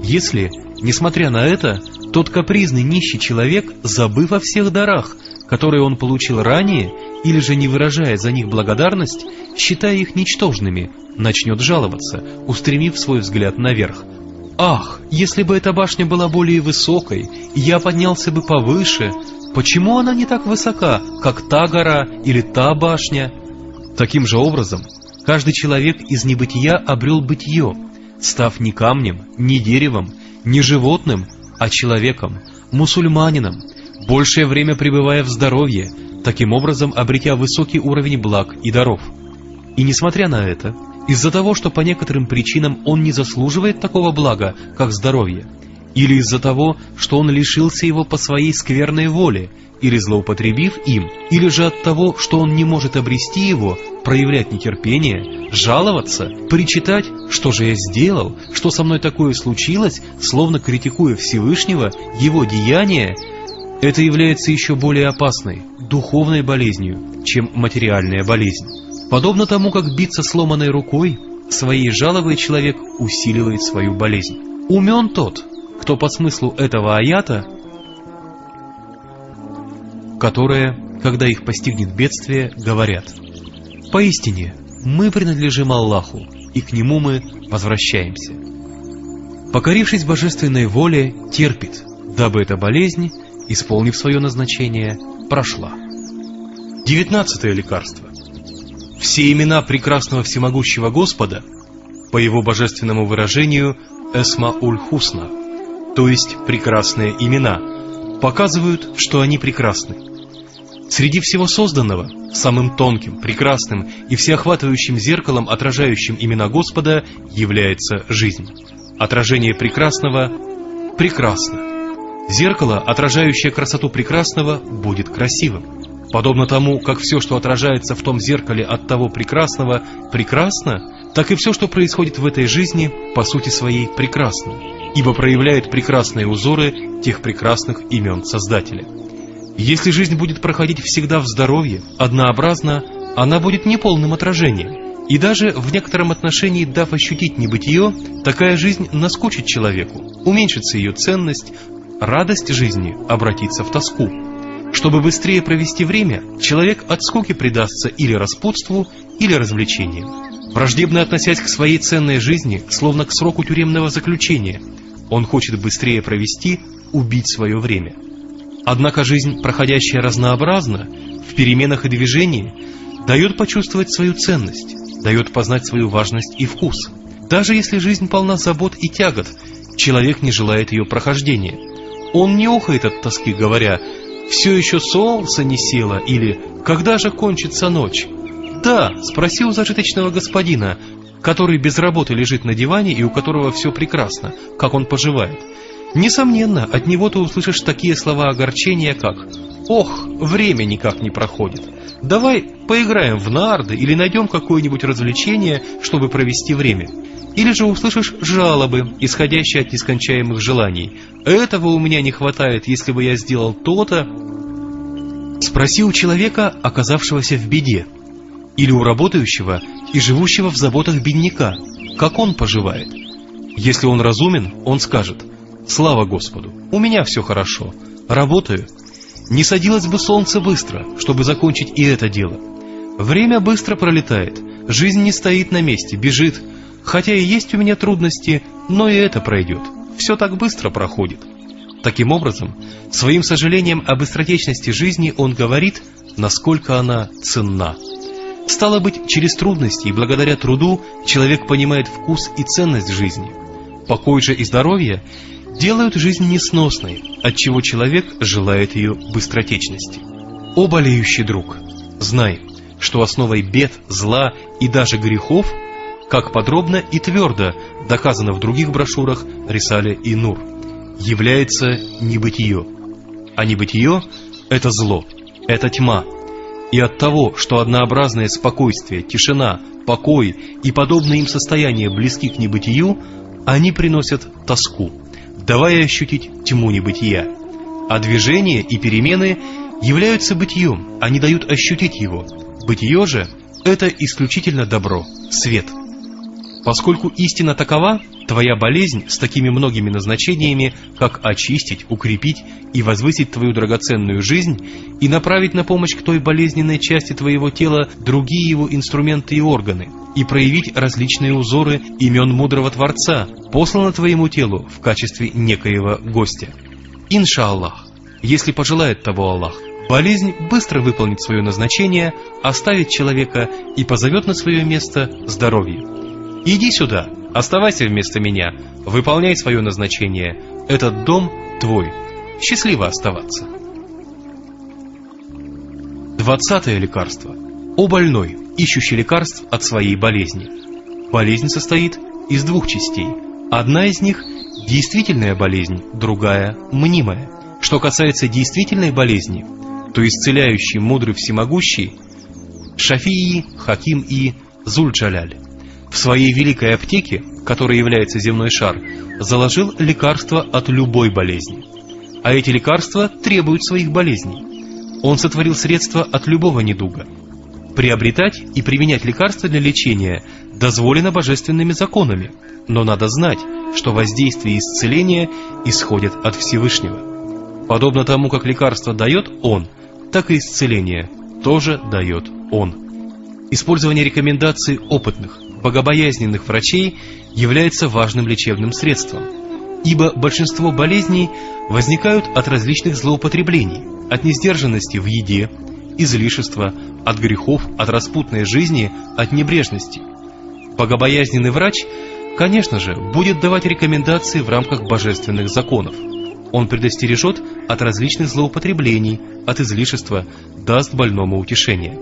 Speaker 1: если, несмотря на это, тот капризный нищий человек, забыв о всех дарах, которые он получил ранее, или же не выражая за них благодарность, считая их ничтожными, начнет жаловаться, устремив свой взгляд наверх. «Ах, если бы эта башня была более высокой, и я поднялся бы повыше, почему она не так высока, как та гора или та башня?» Таким же образом, каждый человек из небытия обрел бытие, став не камнем, не деревом, не животным, а человеком, мусульманином, большее время пребывая в здоровье, таким образом обретя высокий уровень благ и даров. И несмотря на это, из-за того, что по некоторым причинам он не заслуживает такого блага, как здоровье, или из-за того, что он лишился его по своей скверной воле, или злоупотребив им, или же от того, что он не может обрести его, проявлять нетерпение, жаловаться, причитать, что же я сделал, что со мной такое случилось, словно критикуя Всевышнего, его деяния, это является еще более опасной, духовной болезнью, чем материальная болезнь. Подобно тому, как биться сломанной рукой, своей жалобой человек усиливает свою болезнь. Умен тот, кто по смыслу этого аята, которые, когда их постигнет бедствие, говорят: «Поистине, мы принадлежим Аллаху, и к Нему мы возвращаемся». Покорившись божественной воле, терпит, дабы эта болезнь, исполнив свое назначение, прошла. 19-е лекарство. Все имена прекрасного всемогущего Господа, по Его божественному выражению «Эсма-уль-Хусна», то есть прекрасные имена, показывают, что они прекрасны. Среди всего созданного, самым тонким, прекрасным и всеохватывающим зеркалом, отражающим имена Господа, является жизнь. Отражение прекрасного прекрасно. Зеркало, отражающее красоту прекрасного, будет красивым. Подобно тому, как все, что отражается в том зеркале от того прекрасного, прекрасно, так и все, что происходит в этой жизни, по сути своей прекрасно, ибо проявляет прекрасные узоры тех прекрасных имен Создателя. Если жизнь будет проходить всегда в здоровье, однообразно, она будет неполным отражением, и даже в некотором отношении, дав ощутить небытие, такая жизнь наскучит человеку, уменьшится ее ценность, радость жизни обратится в тоску. Чтобы быстрее провести время, человек от скуки предастся или распутству, или развлечениям. Враждебно относясь к своей ценной жизни, словно к сроку тюремного заключения, он хочет быстрее провести, убить свое время. Однако жизнь, проходящая разнообразно, в переменах и движении, дает почувствовать свою ценность, дает познать свою важность и вкус. Даже если жизнь полна забот и тягот, человек не желает ее прохождения. Он не охает от тоски, говоря: «Все еще солнце не село» или «Когда же кончится ночь?» Да, спроси у зажиточного господина, который без работы лежит на диване и у которого все прекрасно, как он поживает. Несомненно, от него ты услышишь такие слова огорчения, как: «Ох, время никак не проходит. Давай поиграем в нарды или найдем какое-нибудь развлечение, чтобы провести время». Или же услышишь жалобы, исходящие от нескончаемых желаний: «Этого у меня не хватает, если бы я сделал то-то». Спроси у человека, оказавшегося в беде, или у работающего и живущего в заботах бедняка, как он поживает. Если он разумен, он скажет: «Слава Господу, у меня все хорошо, работаю. Не садилось бы солнце быстро, чтобы закончить и это дело. Время быстро пролетает, жизнь не стоит на месте, бежит. Хотя и есть у меня трудности, но и это пройдет. Все так быстро проходит». Таким образом, своим сожалением о быстротечности жизни он говорит, насколько она ценна. Стало быть, через трудности и благодаря труду человек понимает вкус и ценность жизни. Покой же и здоровье делают жизнь несносной, отчего человек желает ее быстротечности. О болеющий друг, знай, что основой бед, зла и даже грехов, как подробно и твердо доказано в других брошюрах Рисале и Нур, является небытие. А небытие – это зло, это тьма. И от того, что однообразное спокойствие, тишина, покой и подобные им состояния близки к небытию, они приносят тоску, давая ощутить тьму небытия. А движения и перемены являются бытием, они дают ощутить его. Бытие же – это исключительно добро, свет. Поскольку истина такова, твоя болезнь с такими многими назначениями, как очистить, укрепить и возвысить твою драгоценную жизнь и направить на помощь к той болезненной части твоего тела другие его инструменты и органы, и проявить различные узоры имен мудрого Творца, послано твоему телу в качестве некоего гостя. Иншаллах, если пожелает того Аллах, болезнь быстро выполнит свое назначение, оставит человека и позовет на свое место здоровье. «Иди сюда, оставайся вместо меня, выполняй свое назначение, этот дом твой, счастливо оставаться». 20-е лекарство. О больной, ищущий лекарств от своей болезни. Болезнь состоит из двух частей. Одна из них – действительная болезнь, другая – мнимая. Что касается действительной болезни, то исцеляющий, мудрый, всемогущий Шафии, Хаким и Зуль-Джаляль в своей великой аптеке, которой является земной шар, заложил лекарства от любой болезни. А эти лекарства требуют своих болезней. Он сотворил средства от любого недуга. Приобретать и применять лекарства для лечения дозволено божественными законами, но надо знать, что воздействие и исцеление исходят от Всевышнего. Подобно тому, как лекарство дает Он, так и исцеление тоже дает Он. Использование рекомендаций опытных, богобоязненных врачей является важным лечебным средством, ибо большинство болезней возникают от различных злоупотреблений, от несдержанности в еде, излишества, от грехов, от распутной жизни, от небрежности. Богобоязненный врач, конечно же, будет давать рекомендации в рамках божественных законов. Он предостережет от различных злоупотреблений, от излишества, даст больному утешение.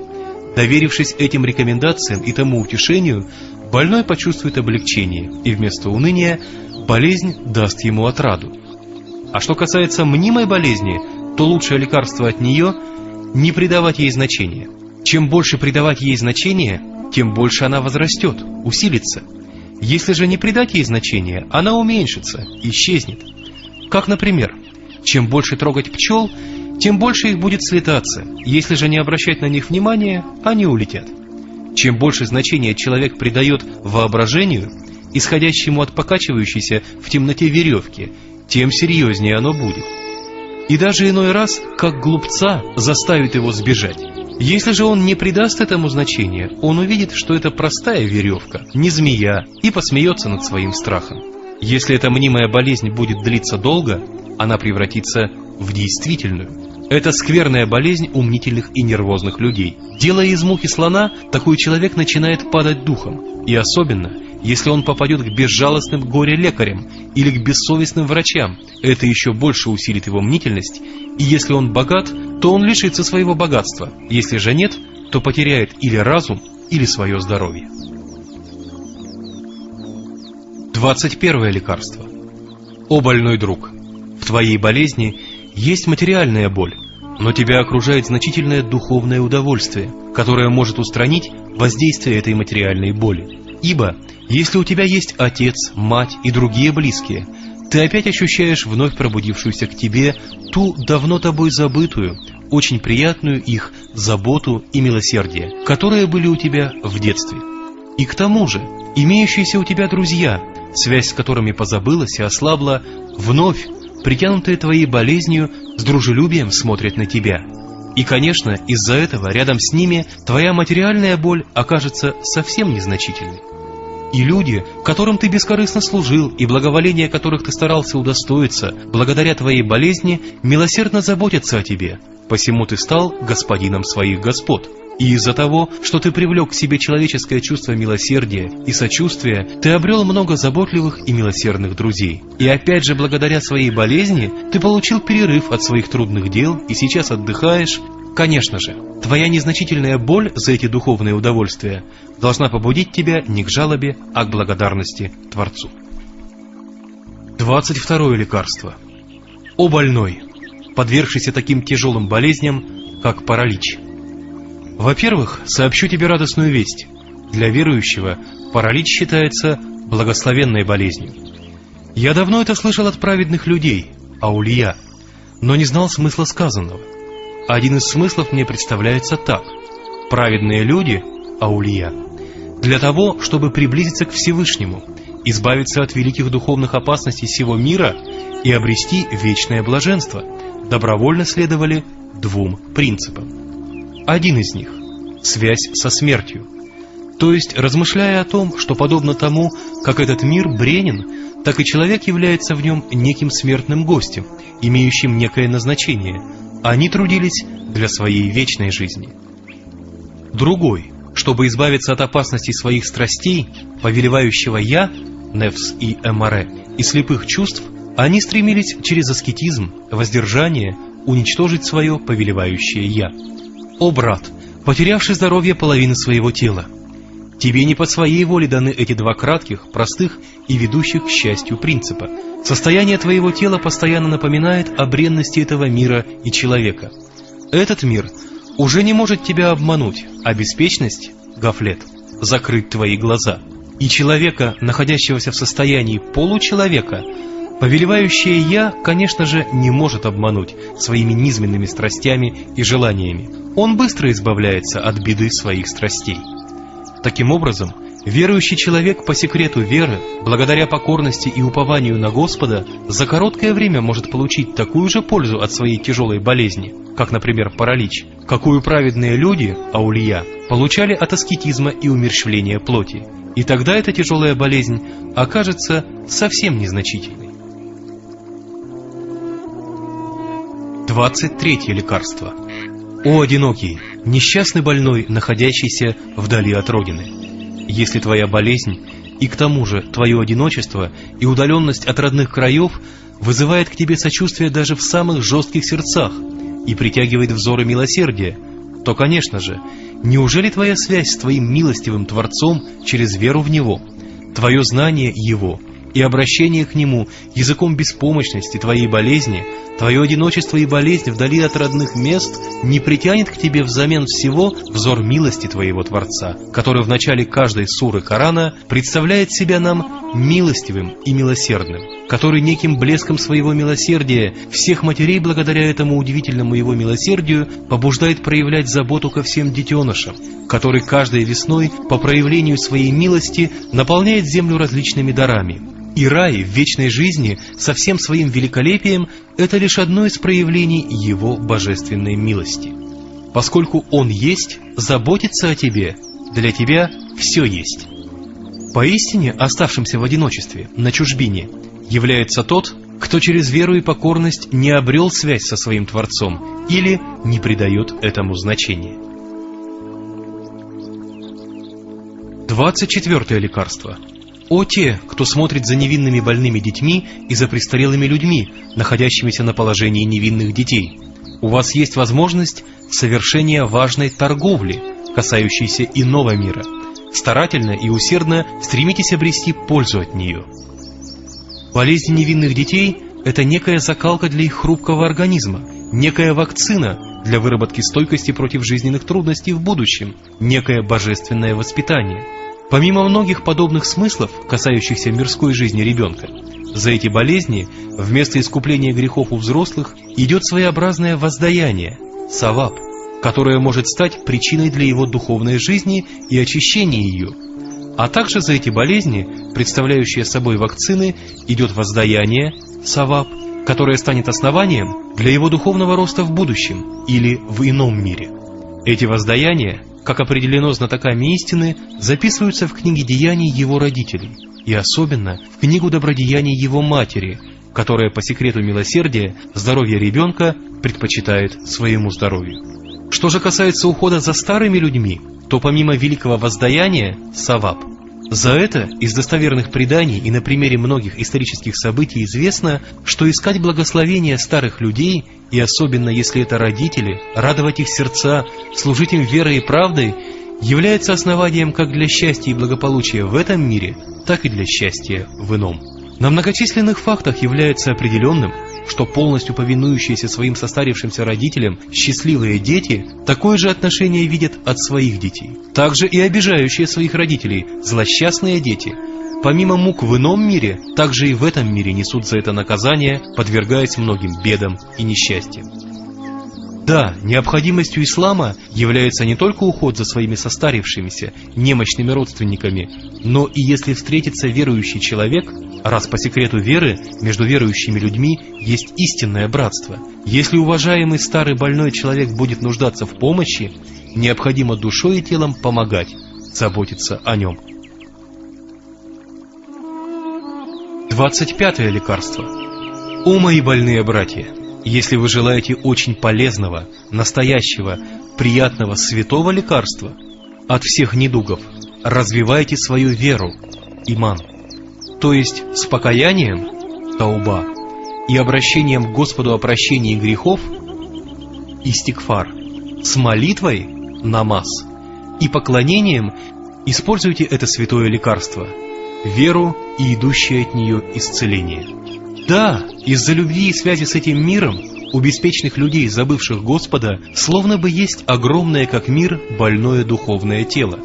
Speaker 1: Доверившись этим рекомендациям и тому утешению, больной почувствует облегчение, и вместо уныния болезнь даст ему отраду. А что касается мнимой болезни, то лучшее лекарство от нее не придавать ей значения. Чем больше придавать ей значения, тем больше она возрастет, усилится. Если же не придать ей значения, она уменьшится, исчезнет. Как, например, чем больше трогать пчел, тем больше их будет слетаться. Если же не обращать на них внимания, они улетят. Чем больше значения человек придает воображению, исходящему от покачивающейся в темноте веревки, тем серьезнее оно будет. И даже иной раз, как глупца, заставит его сбежать. Если же он не придаст этому значения, он увидит, что это простая веревка, не змея, и посмеется над своим страхом. Если эта мнимая болезнь будет длиться долго, она превратится в действительную. Это скверная болезнь умнительных и нервозных людей. Делая из мухи слона, такой человек начинает падать духом. И особенно, если он попадет к безжалостным горе-лекарям или к бессовестным врачам, это еще больше усилит его мнительность, и если он богат, то он лишится своего богатства. Если же нет, то потеряет или разум, или свое здоровье. 21 лекарство. О больной друг, в твоей болезни есть материальная боль, но тебя окружает значительное духовное удовольствие, которое может устранить воздействие этой материальной боли. Ибо, если у тебя есть отец, мать и другие близкие, ты опять ощущаешь вновь пробудившуюся к тебе ту давно тобой забытую, очень приятную их заботу и милосердие, которые были у тебя в детстве. И к тому же, имеющиеся у тебя друзья, связь с которыми позабылась и ослабла, вновь, притянутые твоей болезнью, с дружелюбием смотрят на тебя. И, конечно, из-за этого рядом с ними твоя материальная боль окажется совсем незначительной. И люди, которым ты бескорыстно служил, и благоволения которых ты старался удостоиться, благодаря твоей болезни, милосердно заботятся о тебе, посему ты стал господином своих господ. И из-за того, что ты привлек к себе человеческое чувство милосердия и сочувствия, ты обрел много заботливых и милосердных друзей. И опять же, благодаря своей болезни, ты получил перерыв от своих трудных дел и сейчас отдыхаешь. Конечно же, твоя незначительная боль за эти духовные удовольствия должна побудить тебя не к жалобе, а к благодарности Творцу. 22 лекарство. О больной, подвергшийся таким тяжелым болезням, как паралич. Во-первых, сообщу тебе радостную весть. Для верующего паралич считается благословенной болезнью. Я давно это слышал от праведных людей, аулия, но не знал смысла сказанного. Один из смыслов мне представляется так. Праведные люди, аулия, для того, чтобы приблизиться к Всевышнему, избавиться от великих духовных опасностей сего мира и обрести вечное блаженство, добровольно следовали двум принципам. Один из них – связь со смертью. То есть, размышляя о том, что подобно тому, как этот мир бренен, так и человек является в нем неким смертным гостем, имеющим некое назначение. Они трудились для своей вечной жизни. Другой, чтобы избавиться от опасностей своих страстей, повелевающего «я», нефс и эмаре, и слепых чувств, они стремились через аскетизм, воздержание, уничтожить свое повелевающее «я». О брат, потерявший здоровье половины своего тела, тебе не по своей воле даны эти два кратких, простых и ведущих к счастью принципа. Состояние твоего тела постоянно напоминает о бренности этого мира и человека. Этот мир уже не может тебя обмануть, а беспечность, гафлет, закрыть твои глаза. И человека, находящегося в состоянии получеловека, повелевающее «я», конечно же, не может обмануть своими низменными страстями и желаниями. Он быстро избавляется от беды своих страстей. Таким образом, верующий человек по секрету веры, благодаря покорности и упованию на Господа, за короткое время может получить такую же пользу от своей тяжелой болезни, как, например, паралич, какую праведные люди, аулия, получали от аскетизма и умерщвления плоти. И тогда эта тяжелая болезнь окажется совсем незначительной. 23 лекарство. О одинокий, несчастный больной, находящийся вдали от Родины! Если твоя болезнь и к тому же твое одиночество и удаленность от родных краев вызывает к тебе сочувствие даже в самых жестких сердцах и притягивает взоры милосердия, то, конечно же, неужели твоя связь с твоим милостивым Творцом через веру в Него, твое знание Его и обращение к Нему языком беспомощности твоей болезни, твое одиночество и болезнь вдали от родных мест не притянет к тебе взамен всего взор милости твоего Творца, который в начале каждой суры Корана представляет себя нам милостивым и милосердным, который неким блеском своего милосердия всех матерей благодаря этому удивительному его милосердию побуждает проявлять заботу ко всем детенышам, который каждой весной по проявлению своей милости наполняет землю различными дарами. И рай в вечной жизни со всем своим великолепием – это лишь одно из проявлений Его божественной милости. Поскольку Он есть, заботится о тебе, для тебя все есть. Поистине, оставшимся в одиночестве, на чужбине, является тот, кто через веру и покорность не обрел связь со своим Творцом или не придает этому значения. 24-е лекарство. О те, кто смотрит за невинными больными детьми и за престарелыми людьми, находящимися на положении невинных детей. У вас есть возможность совершения важной торговли, касающейся иного мира. Старательно и усердно стремитесь обрести пользу от нее. Болезни невинных детей – это некая закалка для их хрупкого организма, некая вакцина для выработки стойкости против жизненных трудностей в будущем, некое божественное воспитание. Помимо многих подобных смыслов, касающихся мирской жизни ребенка, за эти болезни вместо искупления грехов у взрослых идет своеобразное воздаяние – саваб, которое может стать причиной для его духовной жизни и очищения ее. А также за эти болезни, представляющие собой вакцины, идет воздаяние – саваб, которое станет основанием для его духовного роста в будущем или в ином мире. Эти воздаяния, как определено знатоками истины, записываются в книге деяний его родителей, и особенно в книгу добродеяний его матери, которая по секрету милосердия здоровье ребенка предпочитает своему здоровью. Что же касается ухода за старыми людьми, то помимо великого воздаяния – саваб. За это из достоверных преданий и на примере многих исторических событий известно, что искать благословения старых людей, и особенно если это родители, радовать их сердца, служить им верой и правдой, является основанием как для счастья и благополучия в этом мире, так и для счастья в ином. На многочисленных фактах является определенным, что полностью повинующиеся своим состарившимся родителям счастливые дети такое же отношение видят от своих детей. Также и обижающие своих родителей злосчастные дети, помимо мук в ином мире, также и в этом мире несут за это наказание, подвергаясь многим бедам и несчастьям. Да, необходимостью ислама является не только уход за своими состарившимися, немощными родственниками, но и если встретится верующий человек, раз по секрету веры между верующими людьми есть истинное братство. Если уважаемый старый больной человек будет нуждаться в помощи, необходимо душой и телом помогать, заботиться о нем. 25-е лекарство. О мои больные братья! Если вы желаете очень полезного, настоящего, приятного, святого лекарства от всех недугов, развивайте свою веру, иман, то есть с покаянием, тауба, и обращением к Господу о прощении грехов, истигфар, с молитвой, намаз, и поклонением используйте это святое лекарство, веру и идущее от нее исцеление. Да, из-за любви и связи с этим миром у беспечных людей, забывших Господа, словно бы есть огромное, как мир, больное духовное тело.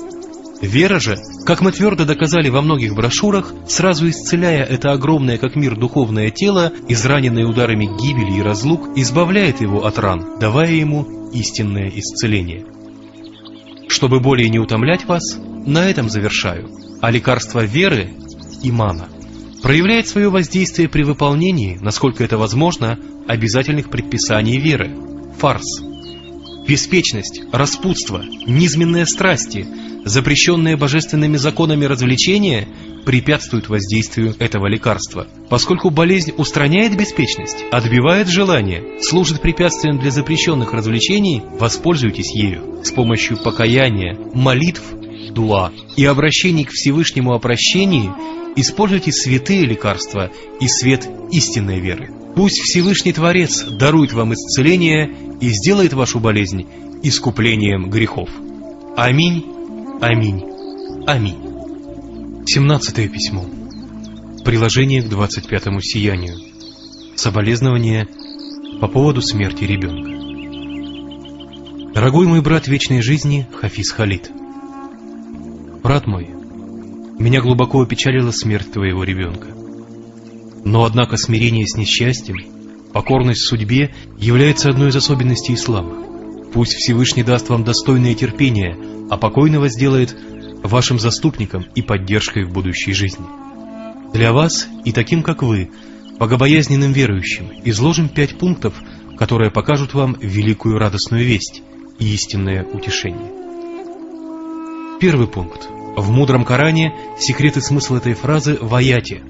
Speaker 1: Вера же, как мы твердо доказали во многих брошюрах, сразу исцеляя это огромное, как мир, духовное тело, израненное ударами гибели и разлук, избавляет его от ран, давая ему истинное исцеление. Чтобы более не утомлять вас, на этом завершаю. А лекарство веры, имана, проявляет свое воздействие при выполнении, насколько это возможно, обязательных предписаний веры, фарз. Беспечность, распутство, низменные страсти, запрещенные божественными законами развлечения препятствуют воздействию этого лекарства. Поскольку болезнь устраняет беспечность, отбивает желание, служит препятствием для запрещенных развлечений, воспользуйтесь ею с помощью покаяния, молитв, дуа и обращений к Всевышнему о прощении. Используйте святые лекарства и свет истинной веры. Пусть Всевышний Творец дарует вам исцеление и сделает вашу болезнь искуплением грехов. Аминь, аминь, аминь. 17-е письмо. Приложение к 25-му сиянию. Соболезнования по поводу смерти ребенка. Дорогой мой брат вечной жизни Хафиз Халид, брат мой, меня глубоко опечалила смерть твоего ребенка. Но однако смирение с несчастьем, покорность судьбе является одной из особенностей ислама. Пусть Всевышний даст вам достойное терпение, а покойного сделает вашим заступником и поддержкой в будущей жизни. Для вас и таким, как вы, богобоязненным верующим, изложим 5 пунктов, которые покажут вам великую радостную весть и истинное утешение. Первый пункт. В мудром Коране секрет и смысл этой фразы в аяте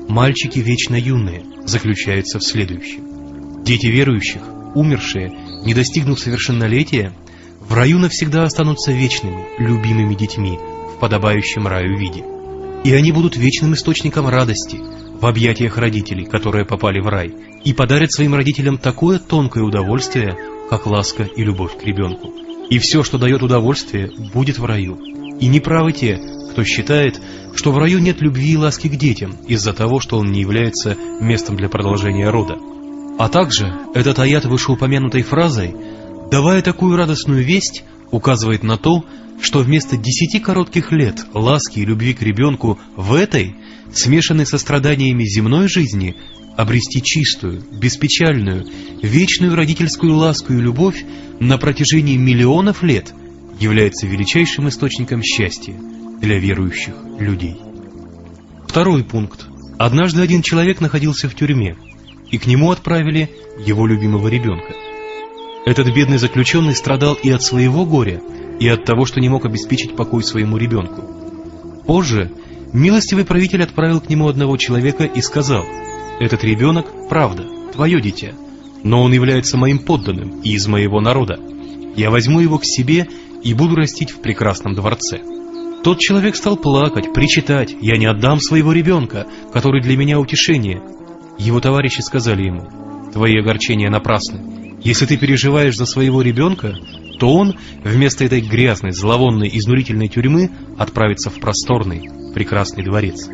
Speaker 1: «Мальчики вечно юные» заключается в следующем. Дети верующих, умершие, не достигнув совершеннолетия, в раю навсегда останутся вечными, любимыми детьми в подобающем раю виде. И они будут вечным источником радости в объятиях родителей, которые попали в рай, и подарят своим родителям такое тонкое удовольствие, как ласка и любовь к ребенку. И все, что дает удовольствие, будет в раю. И неправы те, кто считает, что в раю нет любви и ласки к детям из-за того, что он не является местом для продолжения рода. А также этот аят вышеупомянутой фразой, давая такую радостную весть, указывает на то, что вместо 10 коротких лет ласки и любви к ребенку в этой, смешанной со страданиями земной жизни, обрести чистую, беспечальную, вечную родительскую ласку и любовь на протяжении миллионов лет является величайшим источником счастья для верующих людей. Второй пункт. Однажды один человек находился в тюрьме, и к нему отправили его любимого ребенка. Этот бедный заключенный страдал и от своего горя, и от того, что не мог обеспечить покой своему ребенку. Позже милостивый правитель отправил к нему одного человека и сказал: «Этот ребенок, правда, твое дитя, но он является моим подданным и из моего народа. Я возьму его к себе и буду растить в прекрасном дворце». Тот человек стал плакать, причитать: «Я не отдам своего ребенка, который для меня утешение». Его товарищи сказали ему: «Твои огорчения напрасны. Если ты переживаешь за своего ребенка, то он вместо этой грязной, зловонной, изнурительной тюрьмы отправится в просторный, прекрасный дворец.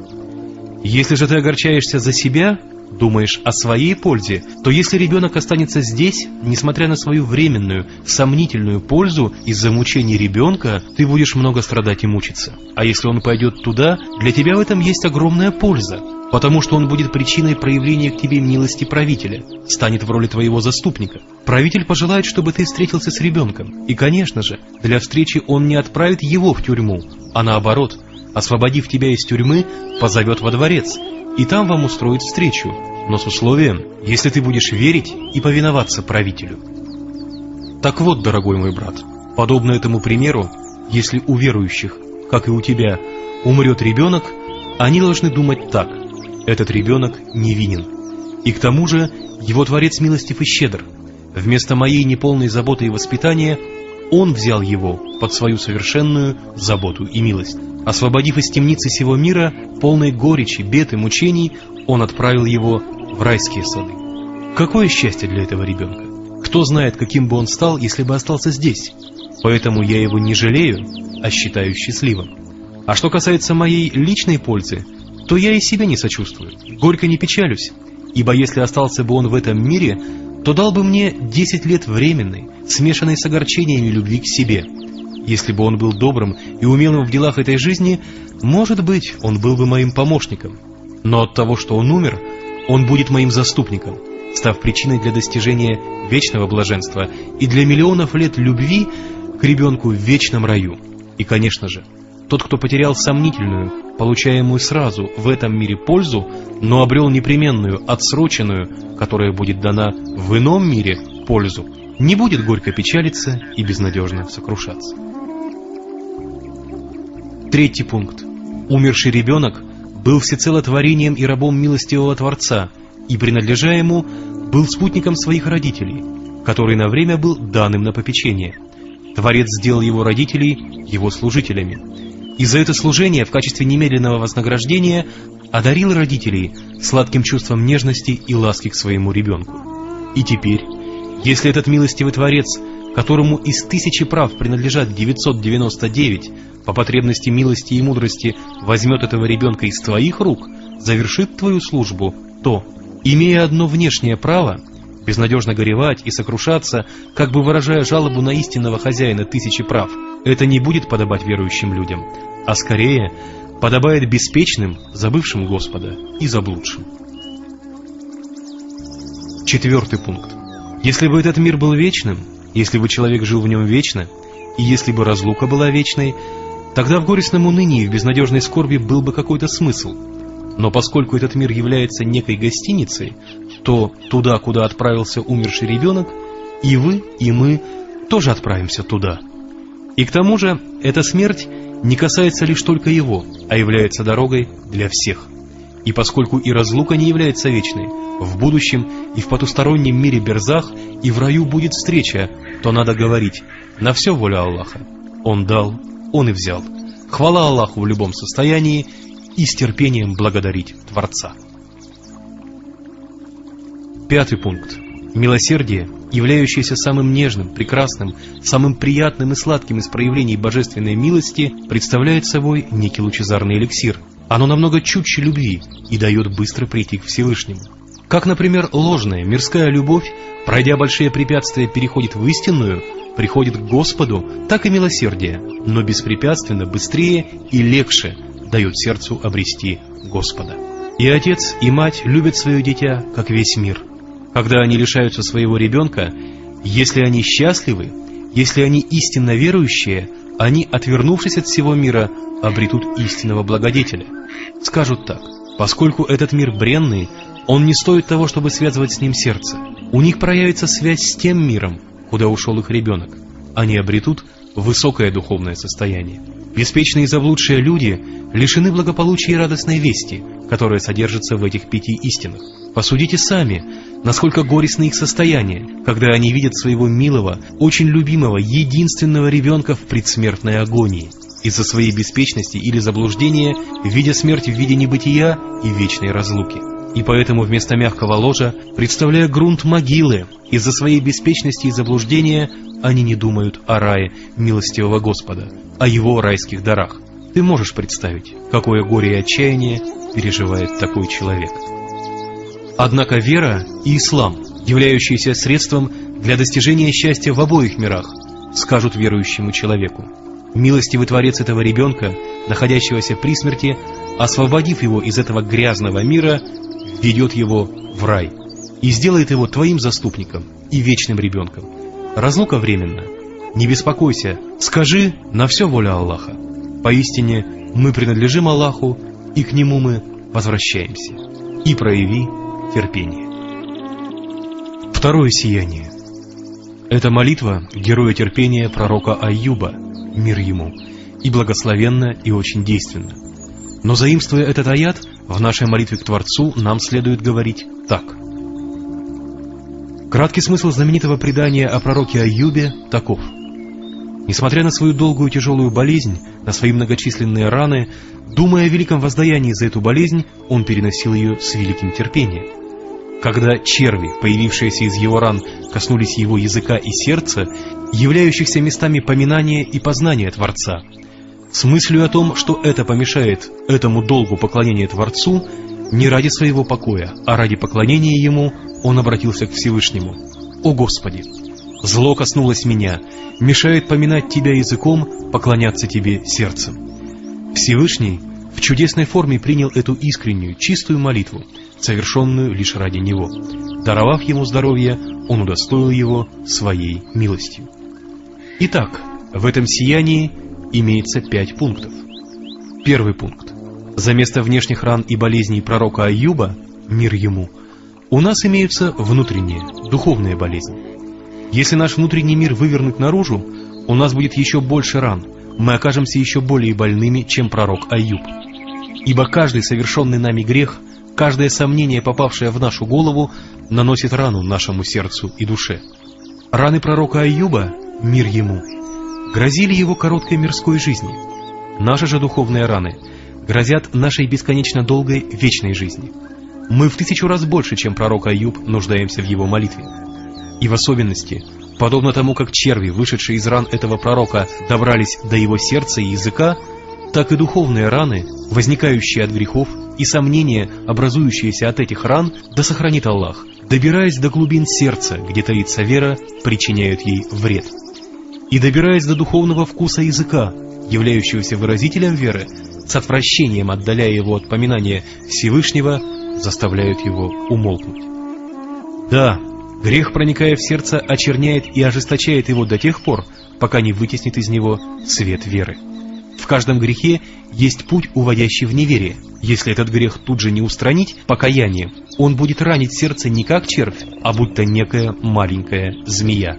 Speaker 1: Если же ты огорчаешься за себя, думаешь о своей пользе, то если ребенок останется здесь, несмотря на свою временную, сомнительную пользу из-за мучений ребенка, ты будешь много страдать и мучиться. А если он пойдет туда, для тебя в этом есть огромная польза, потому что он будет причиной проявления к тебе милости правителя, станет в роли твоего заступника. Правитель пожелает, чтобы ты встретился с ребенком, и, конечно же, для встречи он не отправит его в тюрьму, а наоборот, освободив тебя из тюрьмы, позовет во дворец, и там вам устроит встречу, но с условием, если ты будешь верить и повиноваться правителю. Так вот, дорогой мой брат, подобно этому примеру, если у верующих, как и у тебя, умрет ребенок, они должны думать так: этот ребенок невинен, и к тому же его Творец милостив и щедр. Вместо моей неполной заботы и воспитания Он взял его под свою совершенную заботу и милость. Освободив из темницы сего мира, полной горечи, бед и мучений, Он отправил его в райские сады. Какое счастье для этого ребенка! Кто знает, каким бы он стал, если бы остался здесь. Поэтому я его не жалею, а считаю счастливым. А что касается моей личной пользы, то я и себе не сочувствую, горько не печалюсь, ибо если остался бы он в этом мире, то дал бы мне 10 лет временной, смешанной с огорчениями любви к себе. Если бы он был добрым и умелым в делах этой жизни, может быть, он был бы моим помощником. Но от того, что он умер, он будет моим заступником, став причиной для достижения вечного блаженства и для миллионов лет любви к ребенку в вечном раю. И, конечно же, тот, кто потерял сомнительную, получаемую сразу в этом мире пользу, но обрел непременную, отсроченную, которая будет дана в ином мире, пользу, не будет горько печалиться и безнадежно сокрушаться. Третий пункт. Умерший ребенок был всецело творением и рабом милостивого Творца, и, принадлежа ему, был спутником своих родителей, который на время был дан им на попечение. Творец сделал его родителей его служителями, и за это служение в качестве немедленного вознаграждения одарил родителей сладким чувством нежности и ласки к своему ребенку. И теперь, если этот милостивый Творец которому из 1000 прав принадлежат 999, по потребности милости и мудрости возьмет этого ребенка из твоих рук, завершит твою службу, то, имея одно внешнее право, безнадежно горевать и сокрушаться, как бы выражая жалобу на истинного хозяина 1000 прав, это не будет подобать верующим людям, а скорее подобает беспечным, забывшим Господа и заблудшим. 4 пункт. Если бы этот мир был вечным, если бы человек жил в нем вечно, и если бы разлука была вечной, тогда в горестном унынии и в безнадежной скорби был бы какой-то смысл. Но поскольку этот мир является некой гостиницей, то туда, куда отправился умерший ребенок, и вы, и мы тоже отправимся туда. И к тому же эта смерть не касается лишь только его, а является дорогой для всех. И поскольку и разлука не является вечной, в будущем и в потустороннем мире берзах и в раю будет встреча, то надо говорить: на все воля Аллаха. Он дал, Он и взял. Хвала Аллаху в любом состоянии и с терпением благодарить Творца. 5 пункт. Милосердие, являющееся самым нежным, прекрасным, самым приятным и сладким из проявлений божественной милости, представляет собой некий лучезарный эликсир. Оно намного чутче любви и дает быстро прийти к Всевышнему. Как, например, ложная, мирская любовь, пройдя большие препятствия, переходит в истинную, приходит к Господу, так и милосердие, но беспрепятственно, быстрее и легче дает сердцу обрести Господа. И отец, и мать любят свое дитя, как весь мир. Когда они лишаются своего ребенка, если они счастливы, если они истинно верующие, они, отвернувшись от всего мира, обретут истинного благодетеля. Скажут так: поскольку этот мир бренный, он не стоит того, чтобы связывать с ним сердце. У них проявится связь с тем миром, куда ушел их ребенок. Они обретут высокое духовное состояние. Беспечные и заблудшие люди лишены благополучия и радостной вести, которая содержится в этих 5 истинах. Посудите сами, насколько горестно их состояние, когда они видят своего милого, очень любимого, единственного ребенка в предсмертной агонии, из-за своей беспечности или заблуждения, видя смерть в виде небытия и вечной разлуки. И поэтому вместо мягкого ложа, представляя грунт могилы, из-за своей беспечности и заблуждения, они не думают о рае милостивого Господа, о Его райских дарах. Ты можешь представить, какое горе и отчаяние переживает такой человек. Однако вера и ислам, являющиеся средством для достижения счастья в обоих мирах, скажут верующему человеку: милостивый Творец этого ребенка, находящегося при смерти, освободив его из этого грязного мира, ведет его в рай и сделает его твоим заступником и вечным ребенком. Разлука временна. Не беспокойся, скажи: на все воля Аллаха. Поистине мы принадлежим Аллаху, и к Нему мы возвращаемся. И прояви терпение. 2 сияние. Это молитва героя терпения пророка Айюба, мир ему, и благословенна, и очень действенна. Но заимствуя этот аят, в нашей молитве к Творцу нам следует говорить так. Краткий смысл знаменитого предания о пророке Айюбе таков. Несмотря на свою долгую и тяжелую болезнь, на свои многочисленные раны, думая о великом воздаянии за эту болезнь, он переносил ее с великим терпением. Когда черви, появившиеся из его ран, коснулись его языка и сердца, являющихся местами поминания и познания Творца, с мыслью о том, что это помешает этому долгу поклонения Творцу, не ради своего покоя, а ради поклонения Ему, он обратился к Всевышнему: «О Господи! Зло коснулось меня, мешает поминать Тебя языком, поклоняться Тебе сердцем». Всевышний в чудесной форме принял эту искреннюю, чистую молитву, совершенную лишь ради него. Даровав ему здоровье, он удостоил его своей милостью. Итак, в этом сиянии имеется 5 пунктов. 1 пункт. За место внешних ран и болезней пророка Айюба, мир ему, у нас имеются внутренние, духовные болезни. Если наш внутренний мир вывернуть наружу, у нас будет еще больше ран, мы окажемся еще более больными, чем пророк Айюб. Ибо каждый совершенный нами грех, каждое сомнение, попавшее в нашу голову, наносит рану нашему сердцу и душе. Раны пророка Айюба, мир ему, грозили его короткой мирской жизни. Наши же духовные раны грозят нашей бесконечно долгой вечной жизни. Мы в 1000 раз больше, чем пророк Айюб, нуждаемся в его молитве. И в особенности, Подобно тому, как черви, вышедшие из ран этого пророка, добрались до его сердца и языка, так и духовные раны, возникающие от грехов, и сомнения, образующиеся от этих ран, да сохранит Аллах, добираясь до глубин сердца, где таится вера, причиняют ей вред. И добираясь до духовного вкуса языка, являющегося выразителем веры, с отвращением отдаляя его от поминания Всевышнего, заставляют его умолкнуть. Да, грех, проникая в сердце, очерняет и ожесточает его до тех пор, пока не вытеснит из него свет веры. В каждом грехе есть путь, уводящий в неверие. Если этот грех тут же не устранить покаянием, он будет ранить сердце не как червь, а будто некая маленькая змея.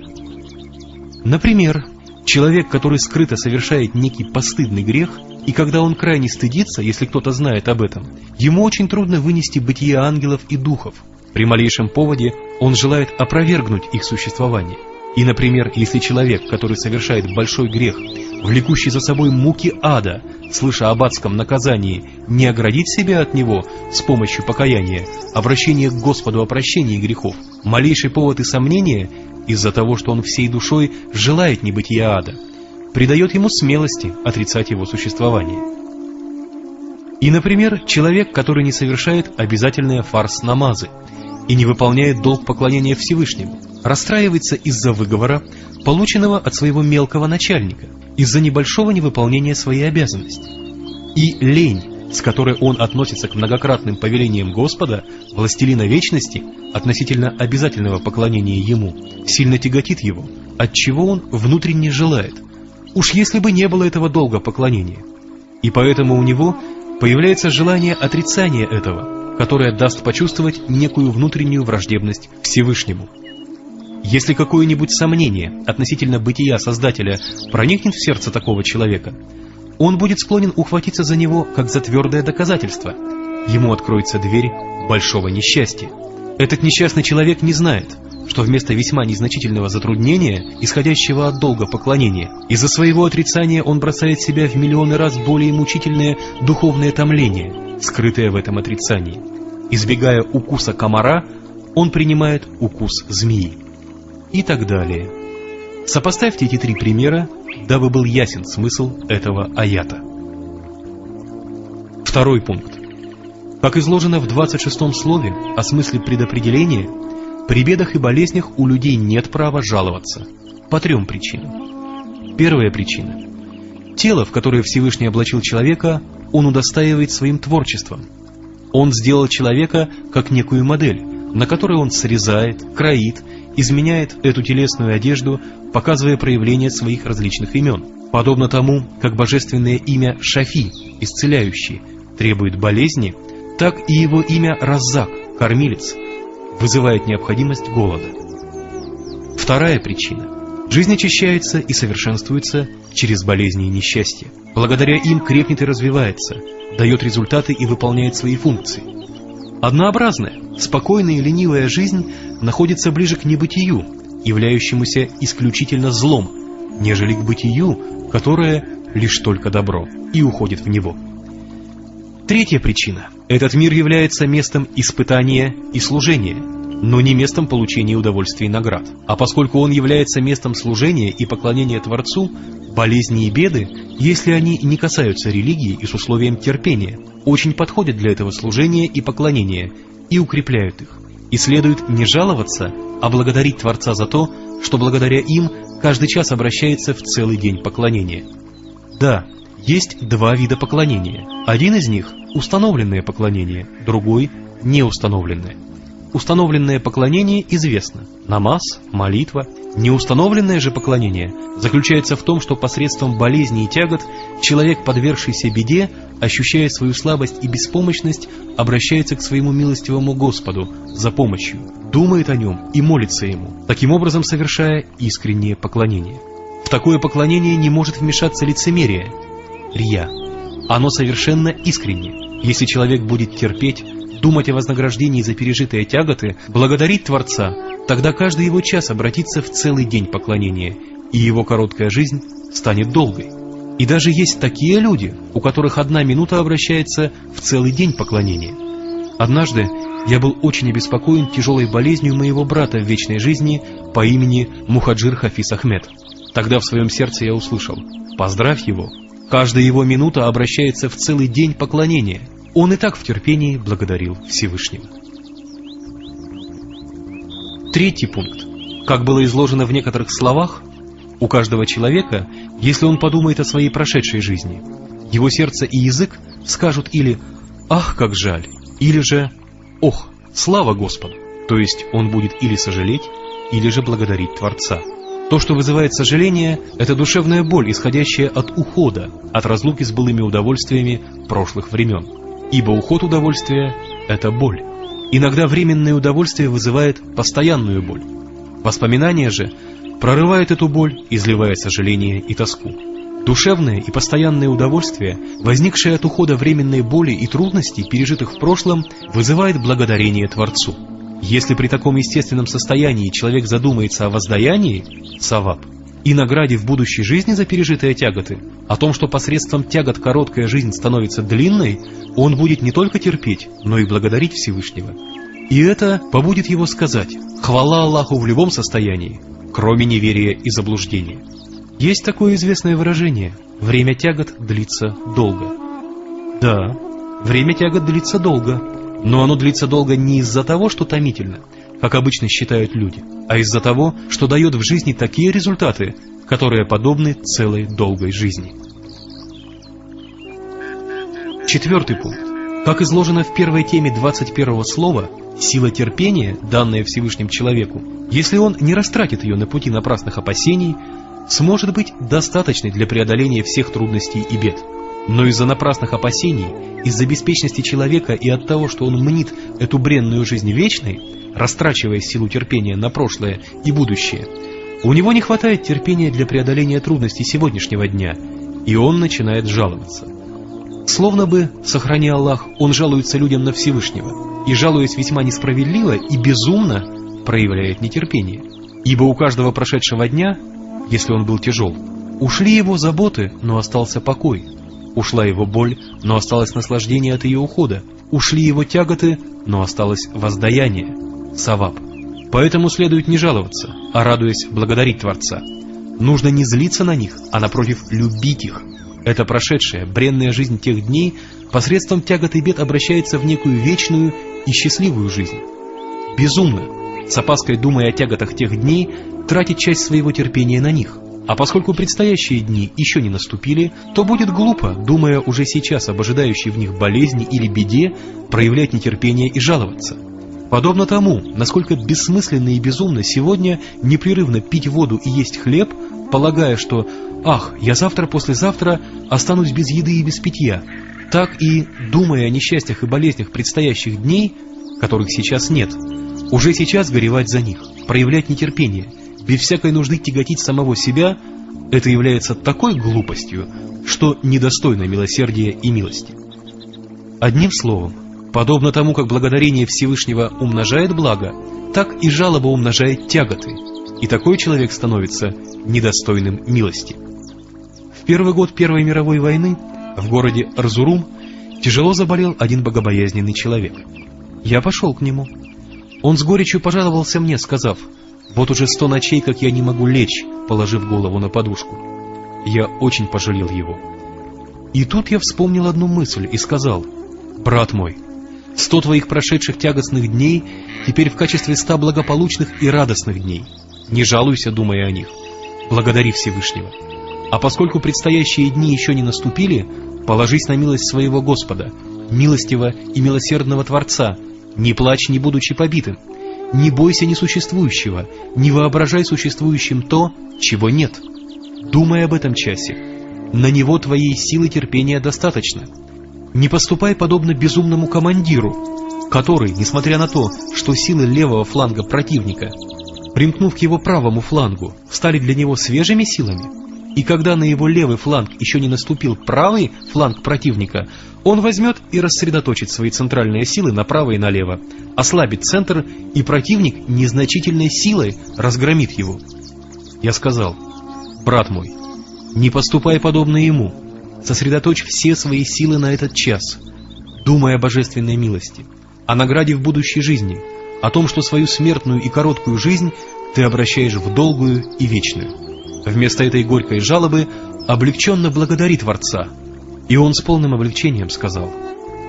Speaker 1: Например, человек, который скрыто совершает некий постыдный грех, и когда он крайне стыдится, если кто-то знает об этом, ему очень трудно вынести бытие ангелов и духов. При малейшем поводе он желает опровергнуть их существование. И, например, если человек, который совершает большой грех, влекущий за собой муки ада, слыша об адском наказании, не оградит себя от него с помощью покаяния, обращения к Господу о прощении грехов, малейший повод и сомнение, из-за того, что он всей душой желает небытия ада, придает ему смелости отрицать его существование. И, например, человек, который не совершает обязательные фарз-намазы и не выполняет долг поклонения Всевышнему, расстраивается из-за выговора, полученного от своего мелкого начальника, из-за небольшого невыполнения своей обязанности. И лень, с которой он относится к многократным повелениям Господа, властелина вечности, относительно обязательного поклонения Ему, сильно тяготит его, отчего он внутренне желает, уж если бы не было этого долга поклонения. И поэтому у него появляется желание отрицания этого, которое даст почувствовать некую внутреннюю враждебность Всевышнему. Если какое-нибудь сомнение относительно бытия Создателя проникнет в сердце такого человека, он будет склонен ухватиться за него как за твердое доказательство. Ему откроется дверь большого несчастья. Этот несчастный человек не знает, что вместо весьма незначительного затруднения, исходящего от долга поклонения, из-за своего отрицания он бросает себя в миллионы раз более мучительное духовное томление, скрытое в этом отрицании. Избегая укуса комара, он принимает укус змеи. И так далее. Сопоставьте эти три примера, дабы был ясен смысл этого аята. Второй пункт. Как изложено в 26-м слове о смысле предопределения, при бедах и болезнях у людей нет права жаловаться. По трем причинам. Первая причина. Тело, в которое Всевышний облачил человека, он удостаивает своим творчеством. Он сделал человека как некую модель, на которой он срезает, кроит, изменяет эту телесную одежду, показывая проявление своих различных имен. Подобно тому, как божественное имя Шафи, исцеляющий, требует болезни, так и его имя Раззак, кормилец, вызывает необходимость голода. Вторая причина. Жизнь очищается и совершенствуется через болезни и несчастья. Благодаря им крепнет и развивается, дает результаты и выполняет свои функции. Однообразная, спокойная и ленивая жизнь находится ближе к небытию, являющемуся исключительно злом, нежели к бытию, которое лишь только добро, и уходит в него. Третья причина. Этот мир является местом испытания и служения, но не местом получения удовольствий и наград. А поскольку он является местом служения и поклонения Творцу, болезни и беды, если они не касаются религии и с условием терпения, очень подходят для этого служения и поклонения и укрепляют их. И следует не жаловаться, а благодарить Творца за то, что благодаря им каждый час обращается в целый день поклонения. Да, есть два вида поклонения. Один из них – установленное поклонение, другой – неустановленное. Установленное поклонение известно – намаз, молитва. Неустановленное же поклонение заключается в том, что посредством болезни и тягот человек, подвергшийся беде, ощущая свою слабость и беспомощность, обращается к своему милостивому Господу за помощью, думает о нем и молится ему, таким образом совершая искреннее поклонение. В такое поклонение не может вмешаться лицемерие, рия. Оно совершенно искренне. Если человек будет терпеть, думать о вознаграждении за пережитые тяготы, благодарить Творца, тогда каждый его час обратится в целый день поклонения, и его короткая жизнь станет долгой. И даже есть такие люди, у которых одна минута обращается в целый день поклонения. Однажды я был очень обеспокоен тяжелой болезнью моего брата в вечной жизни по имени Мухаджир Хафиз Ахмед. Тогда в своем сердце я услышал: поздравь его, каждая его минута обращается в целый день поклонения. Он и так в терпении благодарил Всевышнего. Третий пункт. Как было изложено в некоторых словах, у каждого человека, если он подумает о своей прошедшей жизни, его сердце и язык скажут или «Ах, как жаль!» или же «Ох, слава Господу!», то есть он будет или сожалеть, или же благодарить Творца. То, что вызывает сожаление, это душевная боль, исходящая от ухода, от разлуки с былыми удовольствиями прошлых времен. Ибо уход удовольствия – это боль. Иногда временное удовольствие вызывает постоянную боль. Воспоминания же прорывают эту боль, изливая сожаление и тоску. Душевное и постоянное удовольствие, возникшее от ухода временной боли и трудностей, пережитых в прошлом, вызывает благодарение Творцу. Если при таком естественном состоянии человек задумается о воздаянии, саваб, и награде в будущей жизни за пережитые тяготы, о том, что посредством тягот короткая жизнь становится длинной, он будет не только терпеть, но и благодарить Всевышнего. И это побудит его сказать: «Хвала Аллаху в любом состоянии, кроме неверия и заблуждения». Есть такое известное выражение: «Время тягот длится долго». Да, время тягот длится долго, но оно длится долго не из-за того, что томительно, как обычно считают люди, а из-за того, что дает в жизни такие результаты, которые подобны целой долгой жизни. Четвертый пункт. Как изложено в первой теме 21-го слова, сила терпения, данная Всевышним человеку, если он не растратит ее на пути напрасных опасений, сможет быть достаточной для преодоления всех трудностей и бед. Но из-за напрасных опасений, из-за беспечности человека и от того, что он мнит эту бренную жизнь вечной, растрачивая силу терпения на прошлое и будущее, у него не хватает терпения для преодоления трудностей сегодняшнего дня, и он начинает жаловаться. Словно бы, сохрани Аллах, он жалуется людям на Всевышнего, и, жалуясь весьма несправедливо и безумно, проявляет нетерпение. Ибо у каждого прошедшего дня, если он был тяжел, ушли его заботы, но остался покой. Ушла его боль, но осталось наслаждение от ее ухода. Ушли его тяготы, но осталось воздаяние, саваб. Поэтому следует не жаловаться, а, радуясь, благодарить Творца. Нужно не злиться на них, а, напротив, любить их. Эта прошедшая, бренная жизнь тех дней посредством тягот и бед обращается в некую вечную и счастливую жизнь. Безумно, с опаской думая о тяготах тех дней, тратить часть своего терпения на них. А поскольку предстоящие дни еще не наступили, то будет глупо, думая уже сейчас об ожидающей в них болезни или беде, проявлять нетерпение и жаловаться. Подобно тому, насколько бессмысленно и безумно сегодня непрерывно пить воду и есть хлеб, полагая, что «ах, я завтра-послезавтра останусь без еды и без питья», так и, думая о несчастьях и болезнях предстоящих дней, которых сейчас нет, уже сейчас горевать за них, проявлять нетерпение, без всякой нужды тяготить самого себя, это является такой глупостью, что недостойно милосердия и милости. Одним словом, подобно тому, как благодарение Всевышнего умножает благо, так и жалоба умножает тяготы, и такой человек становится недостойным милости. В первый год Первой мировой войны в городе Эрзурум тяжело заболел один богобоязненный человек. Я пошел к нему. Он с горечью пожаловался мне, сказав: «Вот уже 100 ночей, как я не могу лечь, положив голову на подушку». Я очень пожалел его. И тут я вспомнил одну мысль и сказал: «Брат мой, 100 твоих прошедших тягостных дней теперь в качестве 100 благополучных и радостных дней. Не жалуйся, думая о них. Благодари Всевышнего. А поскольку предстоящие дни еще не наступили, положись на милость своего Господа, милостивого и милосердного Творца. Не плачь, не будучи побитым. Не бойся несуществующего, не воображай существующим то, чего нет. Думай об этом часе. На него твоей силы терпения достаточно. Не поступай подобно безумному командиру, который, несмотря на то, что силы левого фланга противника, примкнув к его правому флангу, стали для него свежими силами, и когда на его левый фланг еще не наступил правый фланг противника, он возьмет и рассредоточит свои центральные силы направо и налево, ослабит центр, и противник незначительной силой разгромит его. Я сказал: «Брат мой, не поступай подобно ему, сосредоточь все свои силы на этот час, думай о божественной милости. о награде в будущей жизни, о том, что свою смертную и короткую жизнь ты обращаешь в долгую и вечную. Вместо этой горькой жалобы облегченно благодари Творца. И он с полным облегчением сказал: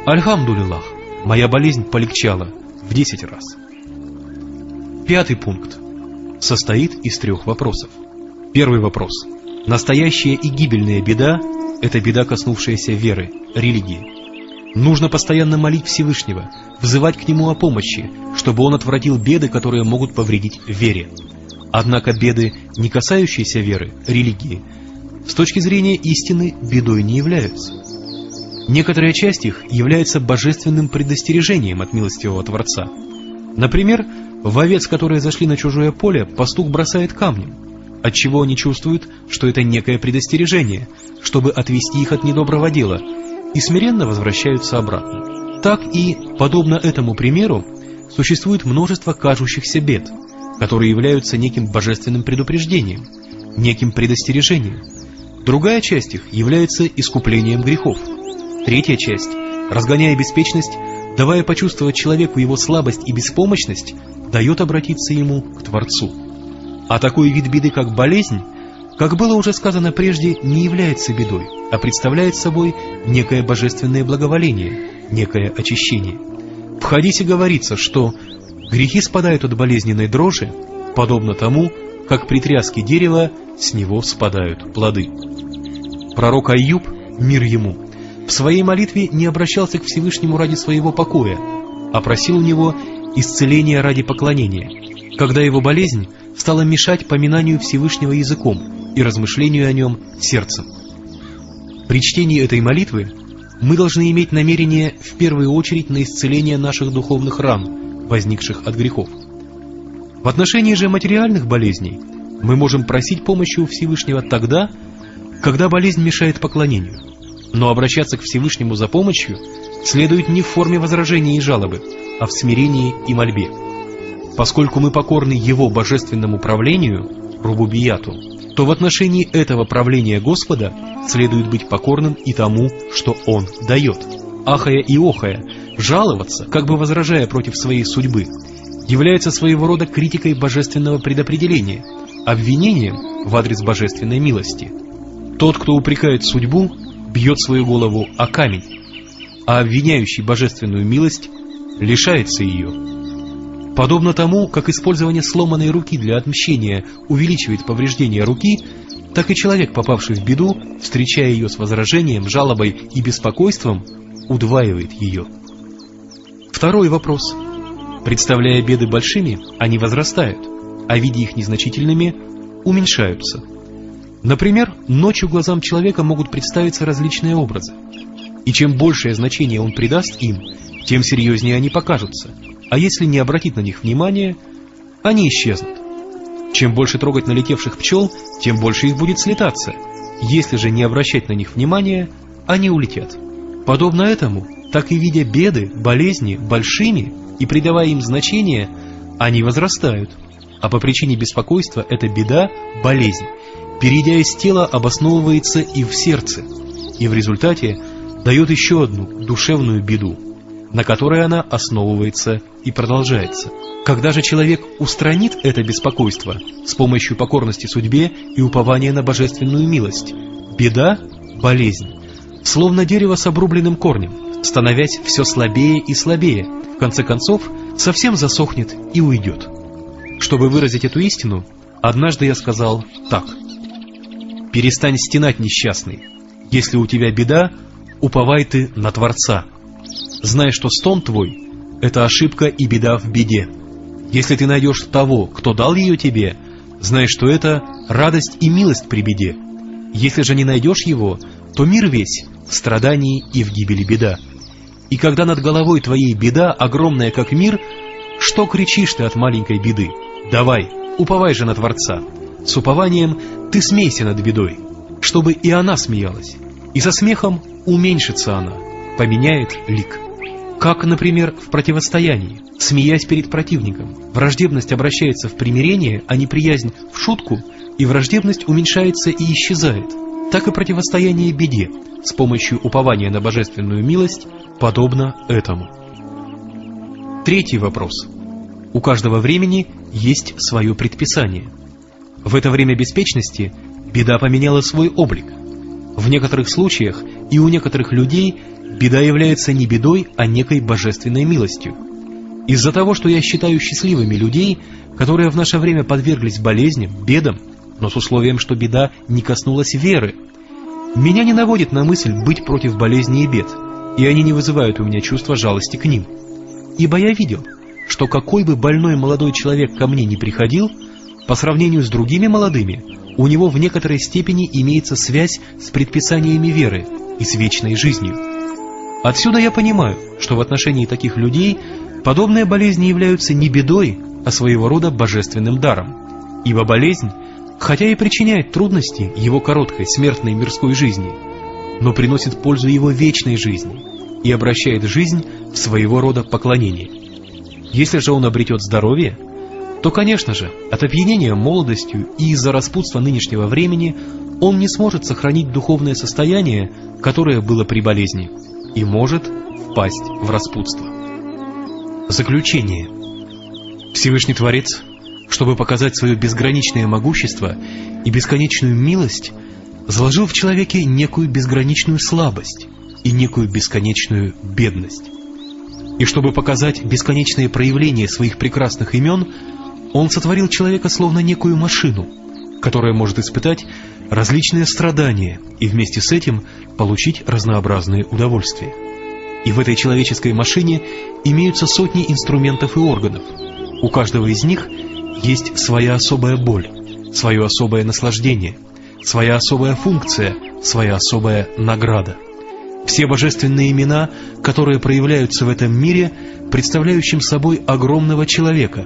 Speaker 1: «Альхамдулиллах, моя болезнь полегчала в 10 раз». 5-й пункт состоит из 3 вопросов. Первый вопрос. Настоящая и гибельная беда – это беда, коснувшаяся веры, религии. Нужно постоянно молить Всевышнего, взывать к Нему о помощи, чтобы Он отвратил беды, которые могут повредить вере. Однако беды, не касающиеся веры, религии, с точки зрения истины, бедой не являются. Некоторая часть их является божественным предостережением от милостивого Творца. Например, в овец, которые зашли на чужое поле, пастух бросает камнем, отчего они чувствуют, что это некое предостережение, чтобы отвести их от недоброго дела, и смиренно возвращаются обратно. Так и, подобно этому примеру, существует множество кажущихся бед, которые являются неким божественным предупреждением, неким предостережением. Другая часть их является искуплением грехов. Третья часть, разгоняя беспечность, давая почувствовать человеку его слабость и беспомощность, дает обратиться ему к Творцу. А такой вид беды, как болезнь, как было уже сказано прежде, не является бедой, а представляет собой некое божественное благоволение, некое очищение. В хадисе говорится, что грехи спадают от болезненной дрожи, подобно тому, как при тряске дерева с него спадают плоды. Пророк Айюб, мир ему, в своей молитве не обращался к Всевышнему ради своего покоя, а просил у него исцеления ради поклонения, когда его болезнь стала мешать поминанию Всевышнего языком и размышлению о нем сердцем. При чтении этой молитвы мы должны иметь намерение в первую очередь на исцеление наших духовных ран, возникших от грехов. В отношении же материальных болезней мы можем просить помощи у Всевышнего тогда, когда болезнь мешает поклонению. Но обращаться к Всевышнему за помощью следует не в форме возражения и жалобы, а в смирении и мольбе. Поскольку мы покорны Его божественному правлению, рубубияту, то в отношении этого правления Господа следует быть покорным и тому, что Он дает. Ахая и охая, жаловаться, как бы возражая против своей судьбы, является своего рода критикой божественного предопределения, обвинением в адрес божественной милости. Тот, кто упрекает судьбу, бьет свою голову о камень, а обвиняющий божественную милость лишается ее. Подобно тому, как использование сломанной руки для отмщения увеличивает повреждение руки, так и человек, попавший в беду, встречая ее с возражением, жалобой и беспокойством, удваивает ее. Второй вопрос. Представляя беды большими, они возрастают, а видя их незначительными, уменьшаются. Например, ночью глазам человека могут представиться различные образы, и чем большее значение он придаст им, тем серьезнее они покажутся, а если не обратить на них внимания, они исчезнут. Чем больше трогать налетевших пчел, тем больше их будет слетаться, если же не обращать на них внимания, они улетят. Подобно этому, так и видя беды, болезни большими и придавая им значение, они возрастают, а по причине беспокойства эта беда, болезнь, перейдя из тела, обосновывается и в сердце, и в результате дает еще одну душевную беду, на которой она основывается и продолжается. Когда же человек устранит это беспокойство с помощью покорности судьбе и упования на божественную милость, беда, болезнь, словно дерево с обрубленным корнем, становясь все слабее и слабее, в конце концов совсем засохнет и уйдет. Чтобы выразить эту истину, однажды я сказал так: «Перестань стенать, несчастный. Если у тебя беда, уповай ты на Творца. Знай, что стон твой — это ошибка и беда в беде. Если ты найдешь того, кто дал ее тебе, знай, что это радость и милость при беде. Если же не найдешь его, то мир весь в страдании и в гибели беда. И когда над головой твоей беда, огромная как мир, что кричишь ты от маленькой беды? Давай, уповай же на Творца. С упованием ты смейся над бедой, чтобы и она смеялась, и со смехом уменьшится она, поменяет лик». Как, например, в противостоянии, смеясь перед противником, враждебность обращается в примирение, а неприязнь в шутку, и враждебность уменьшается и исчезает, так и противостояние беде с помощью упования на божественную милость подобно этому. Третий вопрос. У каждого времени есть свое предписание. В это время беспечности беда поменяла свой облик. В некоторых случаях и у некоторых людей беда является не бедой, а некой божественной милостью. Из-за того, что я считаю счастливыми людей, которые в наше время подверглись болезням, бедам, но с условием, что беда не коснулась веры, меня не наводит на мысль быть против болезней и бед, и они не вызывают у меня чувства жалости к ним. Ибо я видел, что какой бы больной молодой человек ко мне ни приходил, по сравнению с другими молодыми, у него в некоторой степени имеется связь с предписаниями веры и с вечной жизнью. Отсюда я понимаю, что в отношении таких людей подобные болезни являются не бедой, а своего рода божественным даром. Ибо болезнь, хотя и причиняет трудности его короткой смертной мирской жизни, но приносит пользу его вечной жизни и обращает жизнь в своего рода поклонение. Если же он обретет здоровье, то, конечно же, от опьянения молодостью и из-за распутства нынешнего времени он не сможет сохранить духовное состояние, которое было при болезни, и может впасть в распутство. Заключение. Всевышний Творец, чтобы показать свое безграничное могущество и бесконечную милость, заложил в человеке некую безграничную слабость и некую бесконечную бедность. И чтобы показать бесконечные проявления своих прекрасных имен, Он сотворил человека словно некую машину, которая может испытать различные страдания и вместе с этим получить разнообразные удовольствия. И в этой человеческой машине имеются сотни инструментов и органов. У каждого из них есть своя особая боль, свое особое наслаждение, своя особая функция, своя особая награда. Все божественные имена, которые проявляются в этом мире, представляющим собой огромного человека,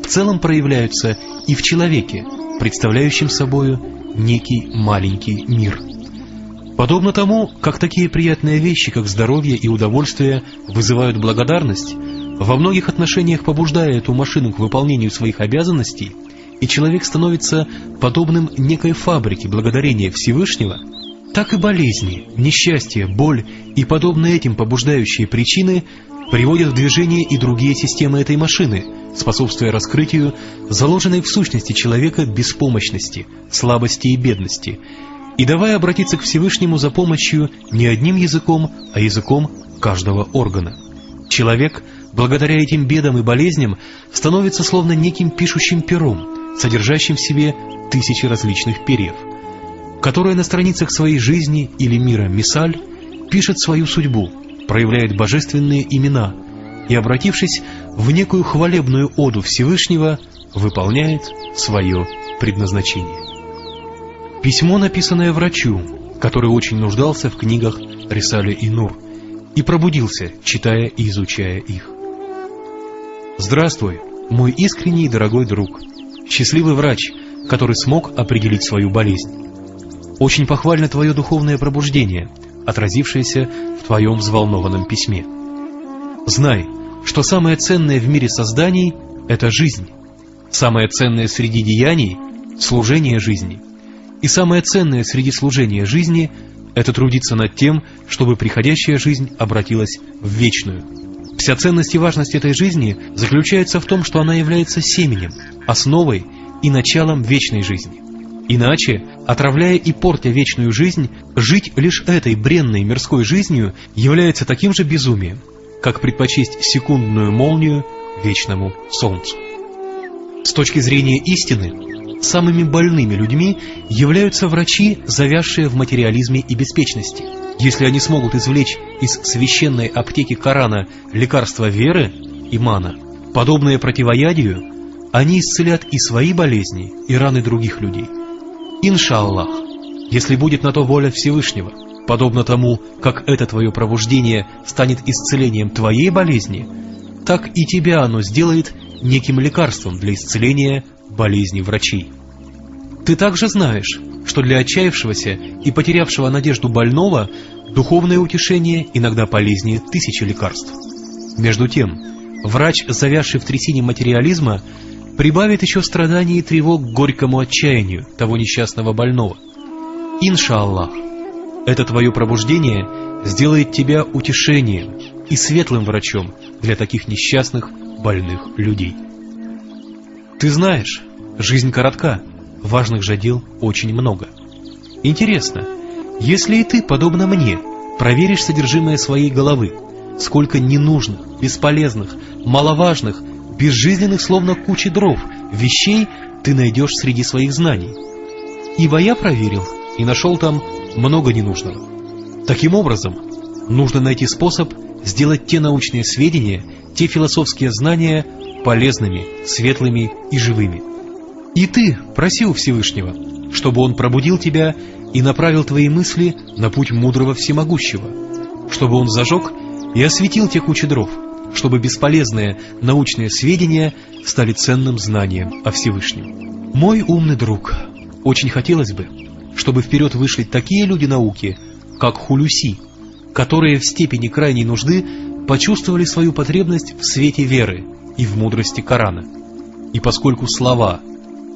Speaker 1: в целом проявляются и в человеке, представляющем собою некий маленький мир. Подобно тому, как такие приятные вещи, как здоровье и удовольствие, вызывают благодарность, во многих отношениях побуждая эту машину к выполнению своих обязанностей, и человек становится подобным некой фабрике благодарения Всевышнего, так и болезни, несчастье, боль и подобные этим побуждающие причины приводят в движение и другие системы этой машины, способствуя раскрытию заложенной в сущности человека беспомощности, слабости и бедности, и давая обратиться к Всевышнему за помощью не одним языком, а языком каждого органа. Человек, благодаря этим бедам и болезням, становится словно неким пишущим пером, содержащим в себе тысячи различных перьев, которое на страницах своей жизни или мира Мисаль пишет свою судьбу, проявляет божественные имена и, обратившись в некую хвалебную оду Всевышнего, выполняет свое предназначение. Письмо, написанное врачу, который очень нуждался в книгах Рисале и Нур, и пробудился, читая и изучая их. Здравствуй, мой искренний и дорогой друг, счастливый врач, который смог определить свою болезнь. Очень похвально твое духовное пробуждение, отразившееся в твоем взволнованном письме. Знай, что самое ценное в мире созданий — это жизнь, самое ценное среди деяний — служение жизни, и самое ценное среди служения жизни — это трудиться над тем, чтобы приходящая жизнь обратилась в вечную. Вся ценность и важность этой жизни заключается в том, что она является семенем, основой и началом вечной жизни. Иначе, отравляя и портя вечную жизнь, жить лишь этой бренной мирской жизнью является таким же безумием, как предпочесть секундную молнию вечному солнцу. С точки зрения истины, самыми больными людьми являются врачи, завязшие в материализме и беспечности. Если они смогут извлечь из священной аптеки Корана лекарства веры, имана, подобное противоядию, они исцелят и свои болезни, и раны других людей. Иншаллах, если будет на то воля Всевышнего, подобно тому, как это твое пробуждение станет исцелением твоей болезни, так и тебя оно сделает неким лекарством для исцеления болезней врачей. Ты также знаешь, что для отчаявшегося и потерявшего надежду больного духовное утешение иногда полезнее тысячи лекарств. Между тем, врач, завязший в трясине материализма, прибавит еще страданий и тревог к горькому отчаянию того несчастного больного. Иншаллах, это твое пробуждение сделает тебя утешением и светлым врачом для таких несчастных, больных людей. Ты знаешь, жизнь коротка, важных же дел очень много. Интересно, если и ты, подобно мне, проверишь содержимое своей головы, сколько ненужных, бесполезных, маловажных, безжизненных, словно кучи дров, вещей ты найдешь среди своих знаний. Ибо я проверил и нашел там много ненужного. Таким образом, нужно найти способ сделать те научные сведения, те философские знания полезными, светлыми и живыми. И ты проси у Всевышнего, чтобы Он пробудил тебя и направил твои мысли на путь мудрого всемогущего, чтобы Он зажег и осветил те кучи дров, чтобы бесполезные научные сведения стали ценным знанием о Всевышнем. Мой умный друг, очень хотелось бы, чтобы вперед вышли такие люди науки, как Хулюси, которые в степени крайней нужды почувствовали свою потребность в свете веры и в мудрости Корана. И поскольку слова,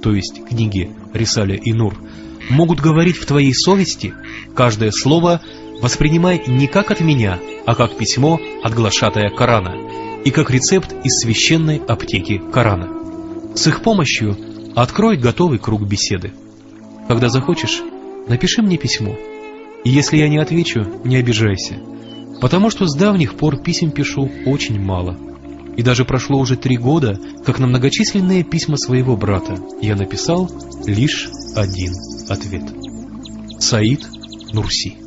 Speaker 1: то есть книги Рисаля и Нур, могут говорить в твоей совести, каждое слово воспринимай не как от меня, а как письмо от глашатая Корана и как рецепт из священной аптеки Корана. С их помощью открой готовый круг беседы. Когда захочешь, напиши мне письмо. И если я не отвечу, не обижайся, потому что с давних пор писем пишу очень мало. И даже прошло уже 3 года, как на многочисленные письма своего брата я написал лишь один ответ. Саид Нурси.